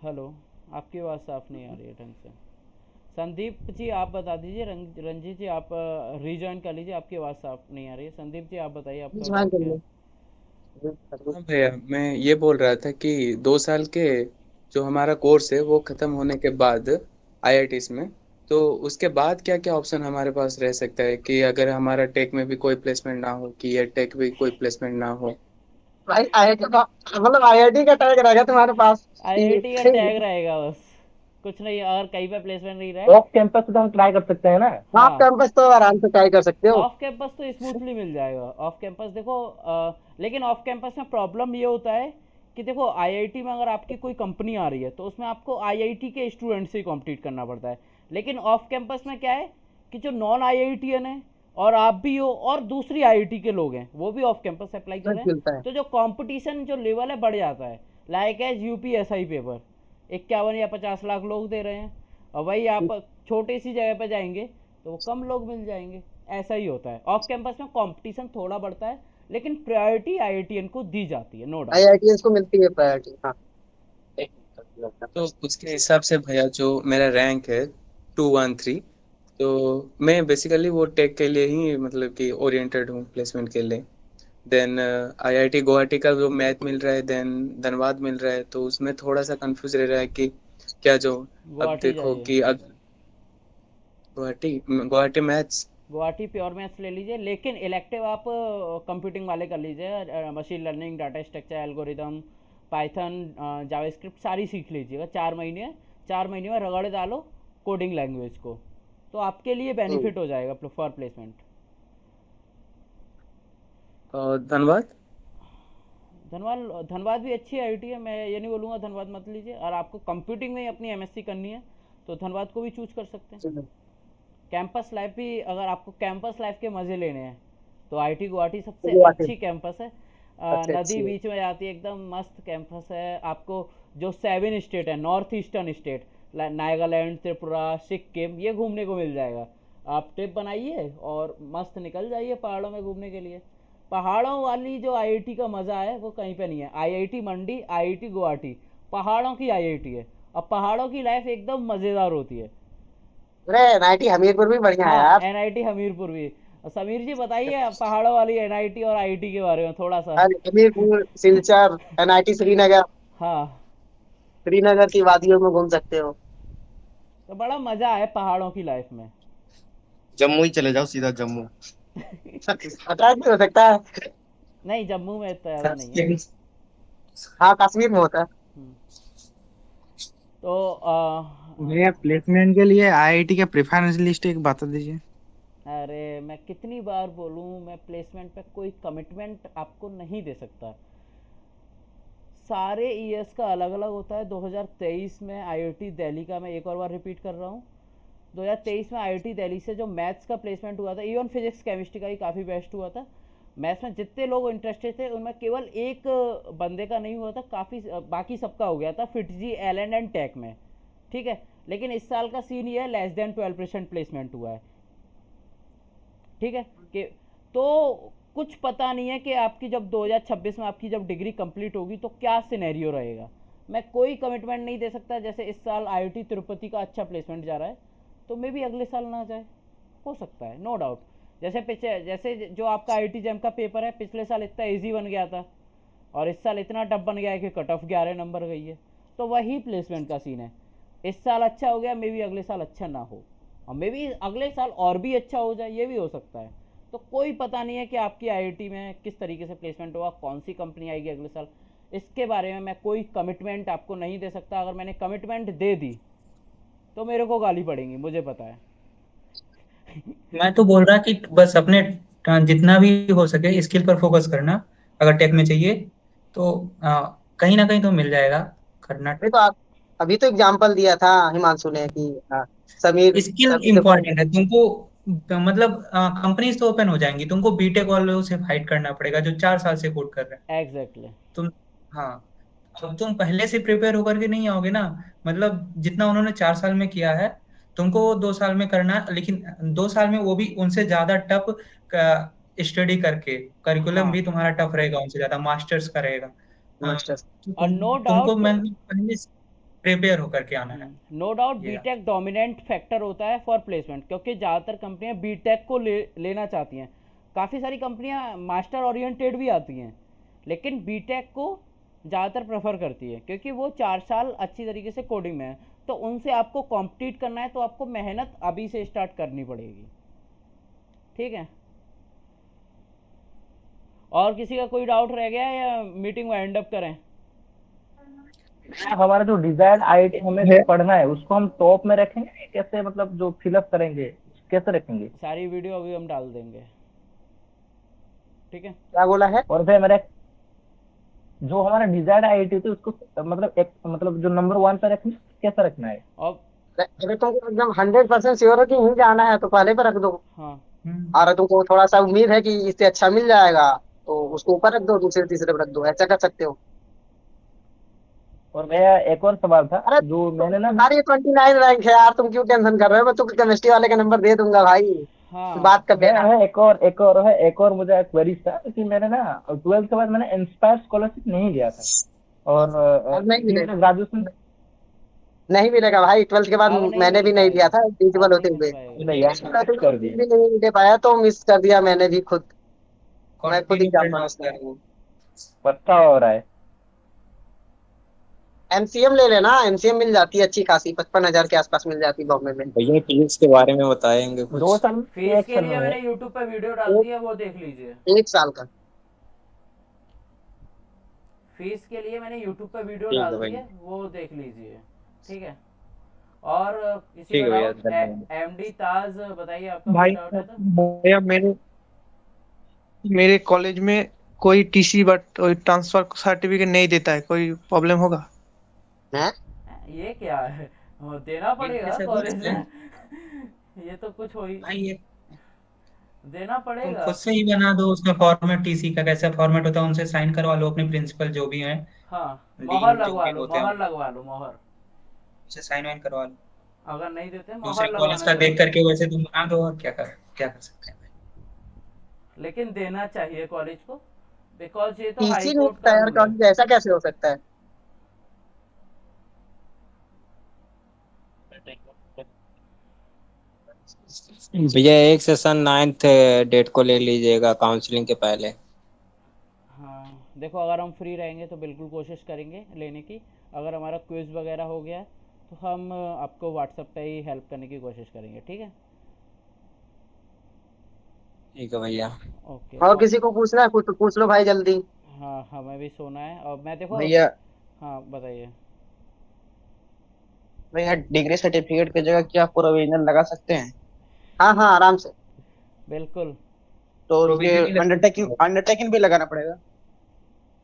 हेलो, आपकी आवाज़ साफ नहीं आ रही है ढंग से। संदीप जी आप बता दीजिए, रंजीत जी आप रीजॉइन कर लीजिए, आपकी आवाज़ साफ नहीं आ रही है। संदीप जी आप बताइए आपका ज्वाइन डाउट कर क्या है? लो। हाँ भैया, मैं ये बोल रहा था कि 2 साल के जो हमारा कोर्स है वो खत्म होने के बाद आईआईटीज में, तो उसके बाद क्या क्या ऑप्शन हमारे पास रह सकता है कि अगर हमारा टेक में भी कोई प्लेसमेंट ना हो, कि ये टेक भी कोई प्लेसमेंट ना हो। भाई आईआईटी का मतलब आईआईटी का टैग रहेगा तुम्हारे पास आईआईटी का कि टैग रहेगा बस, कुछ नहीं। अगर कहीं पे प्लेसमेंट नहीं रहे, ऑफ कैंपस तो हम ट्राई कर सकते हैं ना। ऑफ हाँ, कैंपस तो आराम से ट्राई कर सकते हो। ऑफ कैंपस तो स्मूथली मिल जाएगा। ऑफ कैंपस देखो लेकिन ऑफ कैंपस में प्रॉब्लम ये होता है कि देखो आईआईटी में अगर आपकी कोई कंपनी आ रही है तो उसमें आपको आईआईटी के स्टूडेंट से ही कॉम्पीट करना पड़ता है। लेकिन ऑफ कैंपस में क्या है कि जो नॉन आईआईटीएन है और आप भी हो और दूसरी आईआईटी के लोग हैं वो भी ऑफ कैंपस अप्लाई कर रहे मिलता हैं, है। तो जो कंपटीशन जो लेवल है बढ़ जाता है। लाइक एज यूपीएसआई पेपर 51 या 50 लाख लोग दे रहे हैं, और वही आप छोटी सी जगह पर जाएंगे तो वो कम लोग मिल जाएंगे। ऐसा ही होता है। ऑफ कैंपस में कंपटीशन थोड़ा बढ़ता है, लेकिन प्रायोरिटी आईआईटीएन को दी जाती है, नो डाउट। आईआईटीएस को मिलती है प्रायोरिटी, हाँ। तो उसके हिसाब से भैया जो मेरा रैंक है 213, तो मैं बेसिकली वो टेक के लिए ही मतलब कि ओरिएंटेड हूँ प्लेसमेंट के लिए। देन आईआईटी गुवाहाटी का जो मैथ मिल रहा है, देन धनबाद मिल रहा है, तो उसमें थोड़ा सा कंफ्यूज रह रहा है कि क्या जो अब गुवाहाटी देखो जाइए, कि अब Guwahati Guwahati maths. Guwahati pure maths ले लीजिए, लेकिन इलेक्टिव आप कंप्यूटिंग वाले कर लीजिए। Machine learning, data structure, algorithm, Python, JavaScript सारी सीख लीजिएगा। 4 महीने में रगड़ डालो कोडिंग लैंग्वेज को, तो आपके लिए बेनिफिट हो जाएगा फॉर प्लेसमेंट। धनबाद धनबाद भी अच्छी आईआईटी है, मैं ये नहीं बोलूँगा धनबाद मत लीजिए। और आपको कंप्यूटिंग में अपनी एमएससी करनी है तो धनबाद को भी चूज कर सकते हैं। कैंपस लाइफ भी, अगर आपको कैंपस लाइफ के मज़े लेने हैं तो आईआईटी गुवाहाटी सबसे अच्छी कैंपस है। नदी बीच में जाती है, एकदम मस्त कैंपस है। आपको जो 7 स्टेट है, north eastern state, Nagaland, Tripura, Sikkim, ये घूमने को मिल जाएगा। आप ट्रिप बनाइए और मस्त निकल जाइए पहाड़ों में घूमने के लिए। पहाड़ों वाली जो आईआईटी का मज़ा है वो कहीं पे नहीं है। आईआईटी मंडी, आईआईटी गुवाहाटी पहाड़ों की आईआईटी है, और पहाड़ों की लाइफ एकदम मज़ेदार होती है। अरे एनआईटी हमीरपुर भी बढ़िया है हाँ, यार। एनआईटी हमीरपुर भी। समीर जी बताइए पहाड़ों वाली एनआईटी और आईआईटी के बारे में थोड़ा सा। अरे हमीरपुर, सिलचर, एनआईटी श्रीनगर, हाँ, श्रीनगर की वादियों में घूम सकते हो। तो बड़ा मज़ा है पहाड़ों की लाइफ में। जम्मू ही चले जाओ, सीधा जम्मू। अटैक भी हो सकता है। नहीं, जम्मू में इतना ज़्यादा नहीं है। हाँ, कश्मीर में होता है। तो भैया प्लेसमेंट के लिए आईआईटी का प्रेफरेंस लिस्ट एक बता दीजिए। अरे मैं कितनी बार बोलूँ, मैं प्लेसमेंट पे कोई कमिटमेंट आपको नहीं दे सकता। सारे ईयर्स का अलग अलग होता है। 2023 में आईआईटी दिल्ली का, मैं एक और बार रिपीट कर रहा हूँ, 2023 में आईआईटी दिल्ली से जो मैथ्स का प्लेसमेंट हुआ था, इवन फिजिक्स केमिस्ट्री का ही काफ़ी बेस्ट हुआ था। मैथ्स में जितने लोग इंटरेस्टेड थे उनमें केवल एक बंदे का नहीं हुआ था, काफ़ी बाकी सबका हो गया था, फिटजी, एलन एंड टेक में। ठीक है, लेकिन इस साल का सीन ये है, लेस देन 12% प्लेसमेंट हुआ है। ठीक है, कि तो कुछ पता नहीं है कि आपकी जब 2026 में आपकी जब डिग्री कंप्लीट होगी तो क्या सिनेरियो रहेगा। मैं कोई कमिटमेंट नहीं दे सकता। जैसे इस साल आईआईटी तिरुपति का अच्छा प्लेसमेंट जा रहा है, तो मे भी अगले साल ना जाए, हो सकता है, नो डाउट। जैसे जो आपका आईआईटी जेम का पेपर है, पिछले साल इतना ईजी बन गया था, और इस साल इतना टफ बन गया है कि कट ऑफ 11 नंबर गई है। तो वही प्लेसमेंट का सीन है, इस साल अच्छा हो गया, मे बी अगले साल अच्छा ना हो, और मे बी अगले साल और भी अच्छा हो जाए, ये भी हो सकता है। तो कोई पता नहीं है कि आपकी आईआईटी में किस तरीके से प्लेसमेंट होगा, कौन सी कंपनी आएगी अगले साल, इसके बारे में मैं कोई कमिटमेंट आपको नहीं दे सकता। अगर मैंने कमिटमेंट दे दी तो मेरे को गाली पड़ेंगी, मुझे पता है। मैं तो बोल रहा कि बस अपने जितना भी हो सके स्किल पर फोकस करना। अगर टेक में चाहिए तो कहीं ना कहीं तो मिल जाएगा करना। अभी तो अभी तो एग्जाम्पल दिया था हिमांशु ने कि समीर स्किल इम्पोर्टेंट है तुमको, मतलब कंपनीज तो ओपन हो जाएंगी, तुमको बीटेक वालों से फाइट करना पड़ेगा जो 4 साल से कोड कर रहे हैं। एग्जैक्टली तुम हाँ, अब तुम पहले से प्रिपेयर होकर के नहीं आओगे ना, मतलब जितना उन्होंने 4 साल में किया है तुमको 2 साल में करना है, लेकिन 2 साल में वो भी उनसे ज्यादा टफ स्टडी करके, करिकुलम भी तुम्हारा टफ रहेगा, उनसे ज्यादा मास्टर्स का रहेगा। और नो तुमको डाउट, मैं पहले से प्रिपेयर होकर के आना है। No doubt BTech dominant factor होता है फॉर प्लेसमेंट, क्योंकि ज़्यादातर कंपनियां बीटेक को लेना चाहती हैं। काफ़ी सारी कंपनियां मास्टर ओरिएंटेड भी आती हैं, लेकिन बीटेक को ज़्यादातर प्रेफर करती है, क्योंकि वो 4 साल अच्छी तरीके से कोडिंग में है। तो उनसे आपको कॉम्पिटिट करना है, तो आपको मेहनत अभी से स्टार्ट करनी पड़ेगी, ठीक है। और किसी का कोई डाउट रह गया या मीटिंग वाइंड अप करें? हमारा जो डिजायर्ड आईआईटी हमें जो पढ़ना है उसको हम टॉप में रखेंगे, कैसे मतलब जो फिलअप करेंगे कैसे रखेंगे? सारी वीडियो अभी हम डाल देंगे, ठीक है। क्या बोला है? और फिर मेरे जो हमारा डिजायर्ड आईआईटी थी उसको मतलब एक मतलब जो नंबर 1 पे रखना कैसे रखना है? अब अगर तुमको एकदम 100% श्योर हो कि यहीं जाना है तो पहले पे रख दो। हाँ। और तुमको थोड़ा सा उम्मीद है कि इससे अच्छा मिल जाएगा तो उसको ऊपर रख दो, दूसरे तीसरे पे रख दो, ऐसा कर सकते हो। और भैया एक और सवाल था, जो मैंने ना अरे 29 रैंक है यार, तुम क्यों टेंशन कर रहे हो? मैं तुमको केमिस्ट्री वाले का नंबर दे दूंगा भाई। हाँ। बात कर लेना। है एक और मुझे क्वेरी था कि मैंने ना 12th के बाद मैंने इंस्पायर स्कॉलरशिप नहीं लिया था, और ग्रेजुएशन नहीं मिलेगा भाई 12th के बाद। मैंने भी नहीं लिया था एलिजिबल होते हुए, कर दिया। भी नहीं दे पाया तो मिस कर दिया मैंने भी खुद। मैं खुद एग्जाम पता हो रहा है। एमसीएम ले लेना, एमसीएम मिल जाती है अच्छी खासी, 55,000 के आसपास मिल जाती है बॉम्बे में। भैया फीस के बारे में बताएंगे कुछ? 2 साल फीस के लिए मैंने यूट्यूब पे वीडियो डाल दी है, वो देख लीजिए। 1 साल का फीस के लिए मैंने यूट्यूब पे वीडियो डाल दी है, वो देख लीजिए, ठीक है। और किसी का डाउट? एमडी ताज बताइए आपका भाई डाउट है तो? भैया मेरे कॉलेज में कोई टीसी बट ट्रांसफर सर्टिफिकेट नहीं देता है, कोई प्रॉब्लम होगा? ये क्या है, देना पड़ेगा कॉलेज में। ये तो कुछ हो ही देना तुम पड़ेगा। खुद से ही बना दो उसमें फॉर्मेट, टीसी का कैसा फॉर्मेट होता है उनसे साइन करवा लो, अपने प्रिंसिपल जो भी हैं। हाँ, डीन मोहर जो लगवा भी लो, होते हैं मोहर लगवा लो, मोहर। उनसे साइन वाइन करवा लो। अगर नहीं देते दूसरे मोहर कॉलेज का लगवाना देख करके वैसे तुम बना दो, और क्या कर सकते हैं। लेकिन देना चाहिए कॉलेज को, बिकॉज ये तो हाई टीसी नहीं कोर्ट का तैयार रूल है। कर, ऐसा कैसे हो सकता है? भैया एक सेशन 9th डेट को ले लीजिएगा काउंसलिंग के पहले। हाँ देखो, अगर हम फ्री रहेंगे तो बिल्कुल कोशिश करेंगे लेने की। अगर हमारा क्विज वगैरह हो गया तो हम आपको व्हाट्सएप पे ही हेल्प करने की कोशिश करेंगे, ठीक है। ठीक है भैया। ओके। और किसी को पूछना है कुछ तो पूछ लो भाई जल्दी। हाँ हमें भी सोना है, और मैं देखो भैया हाँ बताइए। भैया डिग्री सर्टिफिकेट की जगह क्या प्रोविजनल लगा सकते हैं? हाँ हाँ आराम से। बिल्कुल। तो उसके अंडरटेकिंग भी लगाना पड़ेगा?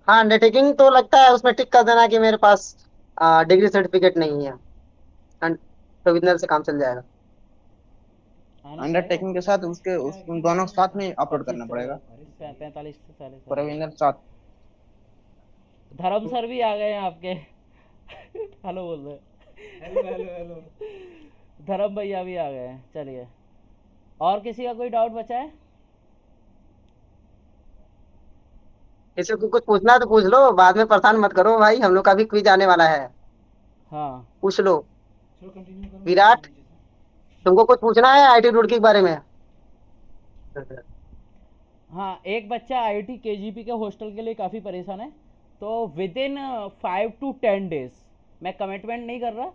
हाँ अंडरटेकिंग तो लगता है, उसमें टिक कर देना कि मेरे पास डिग्री सर्टिफिकेट नहीं है, प्रोविजनल से काम चल जाएगा। अंडरटेकिंग के साथ उसके उन दोनों साथ में अपलोड करना पड़ेगा? 45 से 40 प्रोविजनल साथ। धर्म सर भी आ गए हैं आपके। हेलो बोल रहे। हेलो। धर्म भैया भी आ गए हैं। चलिए, और किसी का कोई डाउट बचा है? किसी को कुछ पूछना है तो पूछ लो, बाद में परेशान मत करो भाई, हम लोग का भी क्विज आने वाला है। हाँ पूछ लो। विराट, तुमको कुछ पूछना है आईटी रुड़की के बारे में? हाँ, एक बच्चा आईआईटी केजीपी के हॉस्टल के लिए काफ़ी परेशान है, तो विद इन 5 to 10 डेज, मैं कमिटमेंट नहीं कर रहा,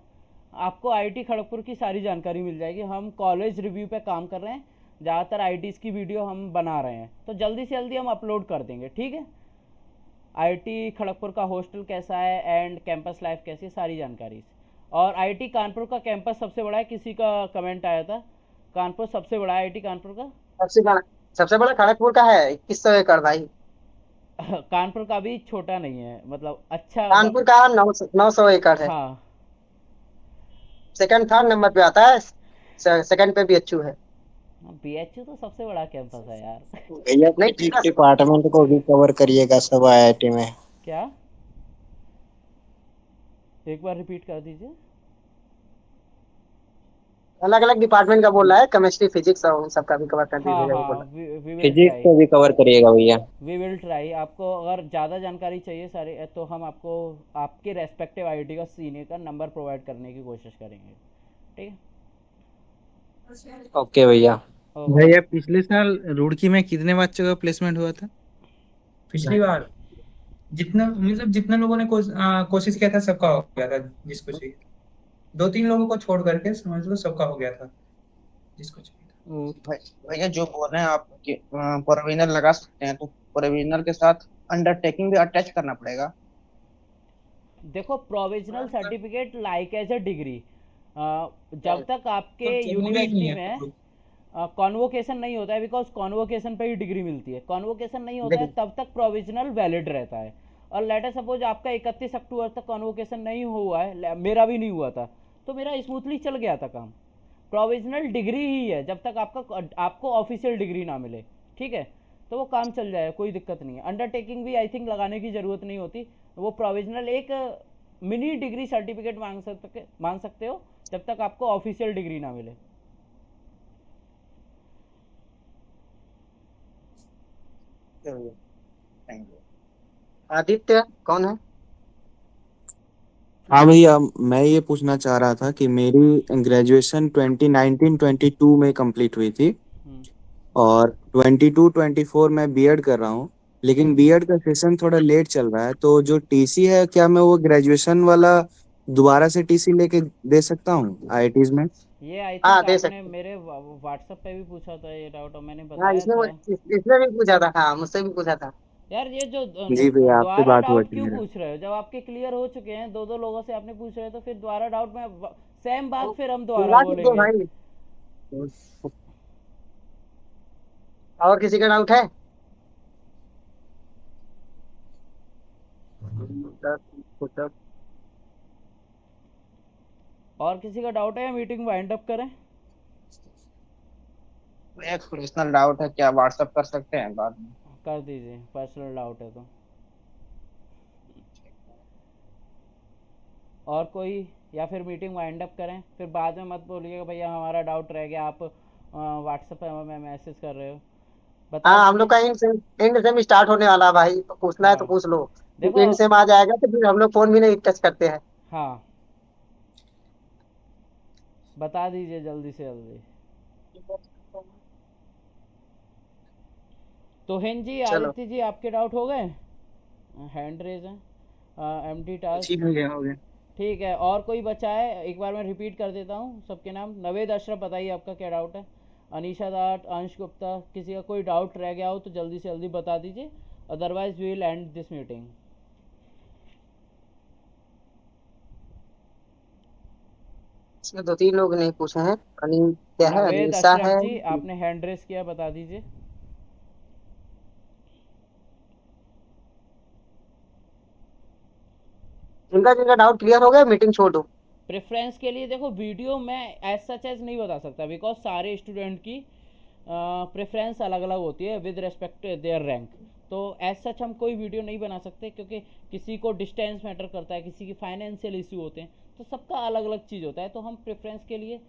आपको आईआईटी खड़गपुर की सारी जानकारी मिल जाएगी। हम कॉलेज रिव्यू पे काम कर रहे हैं, ज़्यादातर आईआईटीज़ की वीडियो हम बना रहे हैं, तो जल्दी से जल्दी हम अपलोड कर देंगे, ठीक है। आईआईटी खड़गपुर का हॉस्टल कैसा है एंड कैंपस लाइफ कैसी है, सारी जानकारी। और आईआईटी कानपुर का कैंपस सबसे बड़ा है, किसी का कमेंट आया था, कानपुर सबसे बड़ा है आईआईटी कानपुर का। सबसे बड़ा खड़गपुर का है 2100 एकड़ भाई। कानपुर का भी छोटा नहीं है, मतलब अच्छा। कानपुर का 900 एकड़ है। हाँ, सेकंड थर्ड नंबर पे आता है, सेकंड पे बीएचयू है। बीएचयू तो सबसे बड़ा कैंपस है यार। भैया डिपार्टमेंट को भी कवर करिएगा सब आईआईटी में। क्या, एक बार रिपीट कर दीजिए। अलग अलग डिपार्टमेंट का बोल रहा है, केमिस्ट्री फिजिक्स और उन सब का भी कवर कर दीजिएगा। हाँ, फिजिक्स को भी कवर करिएगा भैया। We will try. आपको अगर ज़्यादा जानकारी चाहिए सारे, तो हम आपको आपके रेस्पेक्टिव आईआईटी का सीनियर का नंबर प्रोवाइड करने की कोशिश करेंगे, ठीक है। ओके भैया। भैया पिछले साल रुड़की में कितने बच्चों का प्लेसमेंट हुआ था? पिछली बार जितना लोगों ने कोशिश किया था सबका हो गया था, जिसको चाहिए। 2-3 लोगों को छोड़ करके समझ लो सबका हो गया था, जिसको चाहिए। भैया जो बोल रहे हैं आप कि प्रोविजनल लगा सकते हैं, तो प्रोविजनल के साथ अंडरटेकिंग भी अटैच करना पड़ेगा। देखो, provisional certificate like as a degree, जब तक आपके यूनिवर्सिटी में कॉन्वोकेशन नहीं होता है, बिकॉज कॉन्वोकेशन पे ही डिग्री मिलती है, कॉन्वोकेशन नहीं होता है तब तक प्रोविजनल वैलिड रहता है। और लेटर सपोज आपका 31 अक्टूबर तक कॉन्वोकेशन नहीं हुआ है, मेरा भी नहीं हुआ था, तो मेरा स्मूथली चल गया था काम। प्रोविजनल डिग्री ही है, जब तक आपको ऑफिशियल डिग्री ना मिले, ठीक है, तो वो काम चल जाए, कोई दिक्कत नहीं है। अंडरटेकिंग भी आई थिंक लगाने की ज़रूरत नहीं होती, वो प्रोविजनल एक मिनी डिग्री सर्टिफिकेट मांग सकते हो जब तक आपको ऑफिशियल डिग्री ना मिले। आदित्य कौन है? हाँ भैया, मैं ये पूछना चाह रहा था कि मेरी ग्रेजुएशन 2019-22 में कंप्लीट हुई थी और 22-24 में बीएड कर रहा हूँ, लेकिन बीएड का सेशन थोड़ा लेट चल रहा है, तो जो टीसी है क्या मैं वो ग्रेजुएशन वाला दोबारा से टीसी लेके दे सकता हूँ आईआईटीज में? ये आई थिंक आपने मेरे व्हाट्सएप पे भी पूछा था ये डाउट, और मैंने बताया था। इसने भी पूछा था, हाँ मुझसे भी पूछा था यार। ये जो जी भैया, आपसे दोबारा बात हुआ डाउट थी क्यों मेरा। पूछ रहे हो? जब आपके क्लियर हो चुके हैं, 2-2 लोगों से आपने पूछ रहे हो, तो फिर दोबारा डाउट में सेम बात फिर हम दोबारा बोलेंगे। और किसी का डाउट है? और किसी का डाउट है या मीटिंग वाइंड अप करें? एक पर्सनल डाउट है, क्या व्हाट्सएप कर सकते हैं बाद में? कर दीजिए, पर्सनल डाउट है तो। और कोई, या फिर मीटिंग वाइंड अप करें, फिर बाद में मत बोलिएगा भैया हमारा डाउट रह गया, आप व्हाट्सएप पे हमें मैसेज कर रहे हो। हाँ, हम लोग का एंड सेम स्टार्ट होने वाला है भाई, तो पूछना है तो पूछ लो। देखो, एंड सेम आ जाएगा तो फिर हम लोग फोन भी नहीं टच करते हैं। हाँ, बता दीजिए जल्दी से जल्दी। तो हिंद जी, आदित्य जी, आपके डाउट हो गए? हैंड रेज है, एमटी टास्क हो गया। ठीक है। और कोई बचा है? एक बार मैं रिपीट कर देता हूँ सबके नाम। नवेद अशरफ, बताइए आपका क्या डाउट है। अनीशा दाट, अंश गुप्ता, किसी का कोई डाउट रह गया हो तो जल्दी से जल्दी बता दीजिए, otherwise we will end this meeting. इसमें 2-3 लोग नहीं पूछे हैं। क्या है? नवेद अनीशा अशरफ है। जी, आपने हैंड रेस किया, बता दीजिए। जिनका डाउट क्लियर हो गया, मीटिंग छोड़ दो। प्रेफरेंस के लिए देखो, वीडियो में एज सच एज नहीं बता सकता, बिकॉज सारे स्टूडेंट की प्रेफरेंस अलग अलग होती है with respect to their rank. तो एज सच हम कोई वीडियो नहीं बना सकते, क्योंकि किसी को डिस्टेंस मैटर करता है, किसी की फाइनेंशियल इशू होते हैं, तो सबका अलग अलग चीज़ होता है। तो हम प्रेफरेंस के लिए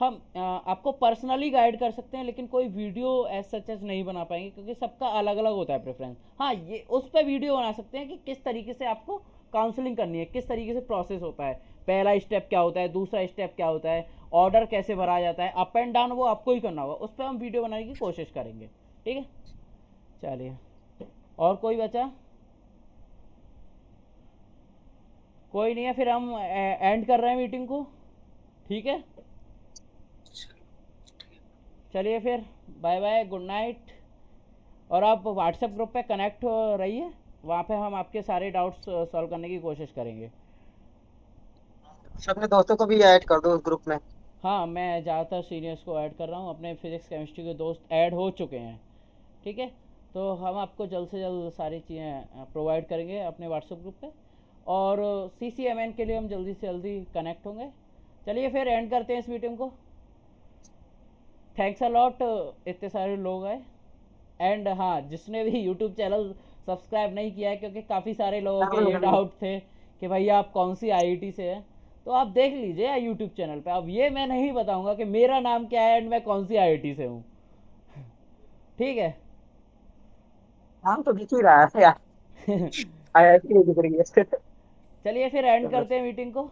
हम आपको पर्सनली गाइड कर सकते हैं, लेकिन कोई वीडियो एज सच एज नहीं बना पाएंगे, क्योंकि सबका अलग अलग होता है प्रेफरेंस। हाँ, ये उस पर वीडियो बना सकते हैं कि किस तरीके से आपको काउंसलिंग करनी है, किस तरीके से प्रोसेस होता है, पहला स्टेप क्या होता है, दूसरा स्टेप क्या होता है, ऑर्डर कैसे भरा जाता है, अप एंड डाउन वो आपको ही करना होगा, उस पर हम वीडियो बनाने की कोशिश करेंगे, ठीक है। चलिए, और कोई बचा? कोई नहीं है, फिर हम एंड कर रहे हैं मीटिंग को, ठीक है? चलिए फिर, बाय बाय, गुड नाइट। और आप व्हाट्सएप ग्रुप पे कनेक्ट रहिए, वहाँ पे हम आपके सारे डाउट्स सॉल्व करने की कोशिश करेंगे। अपने दोस्तों को भी ऐड कर दो उस ग्रुप में। हाँ, मैं ज़्यादातर सीनियर्स को ऐड कर रहा हूँ, अपने फिजिक्स केमिस्ट्री के दोस्त ऐड हो चुके हैं, ठीक है? तो हम आपको जल्द से जल्द सारी चीज़ें प्रोवाइड करेंगे अपने व्हाट्सएप ग्रुप पे, और CCMN के लिए हम जल्दी से जल्दी कनेक्ट होंगे। चलिए फिर एंड करते हैं इस मीटिंग को। थैंक्स अ लॉट, इतने सारे लोग आए। एंड हाँ, जिसने भी यूट्यूब चैनल सब्सक्राइब नहीं किया है, क्योंकि काफ़ी सारे लोगों के ये डाउट थे कि भैया आप कौन सी IIT से हैं, तो आप देख लीजिए यूट्यूब चैनल पे। अब ये मैं नहीं बताऊंगा कि मेरा नाम क्या है एंड मैं कौन सी IIT से हूँ, ठीक है? नाम तो दिख ही रहा है यार। IIT दिख रही है। चलिए फिर एंड करते हैं मीटिंग को।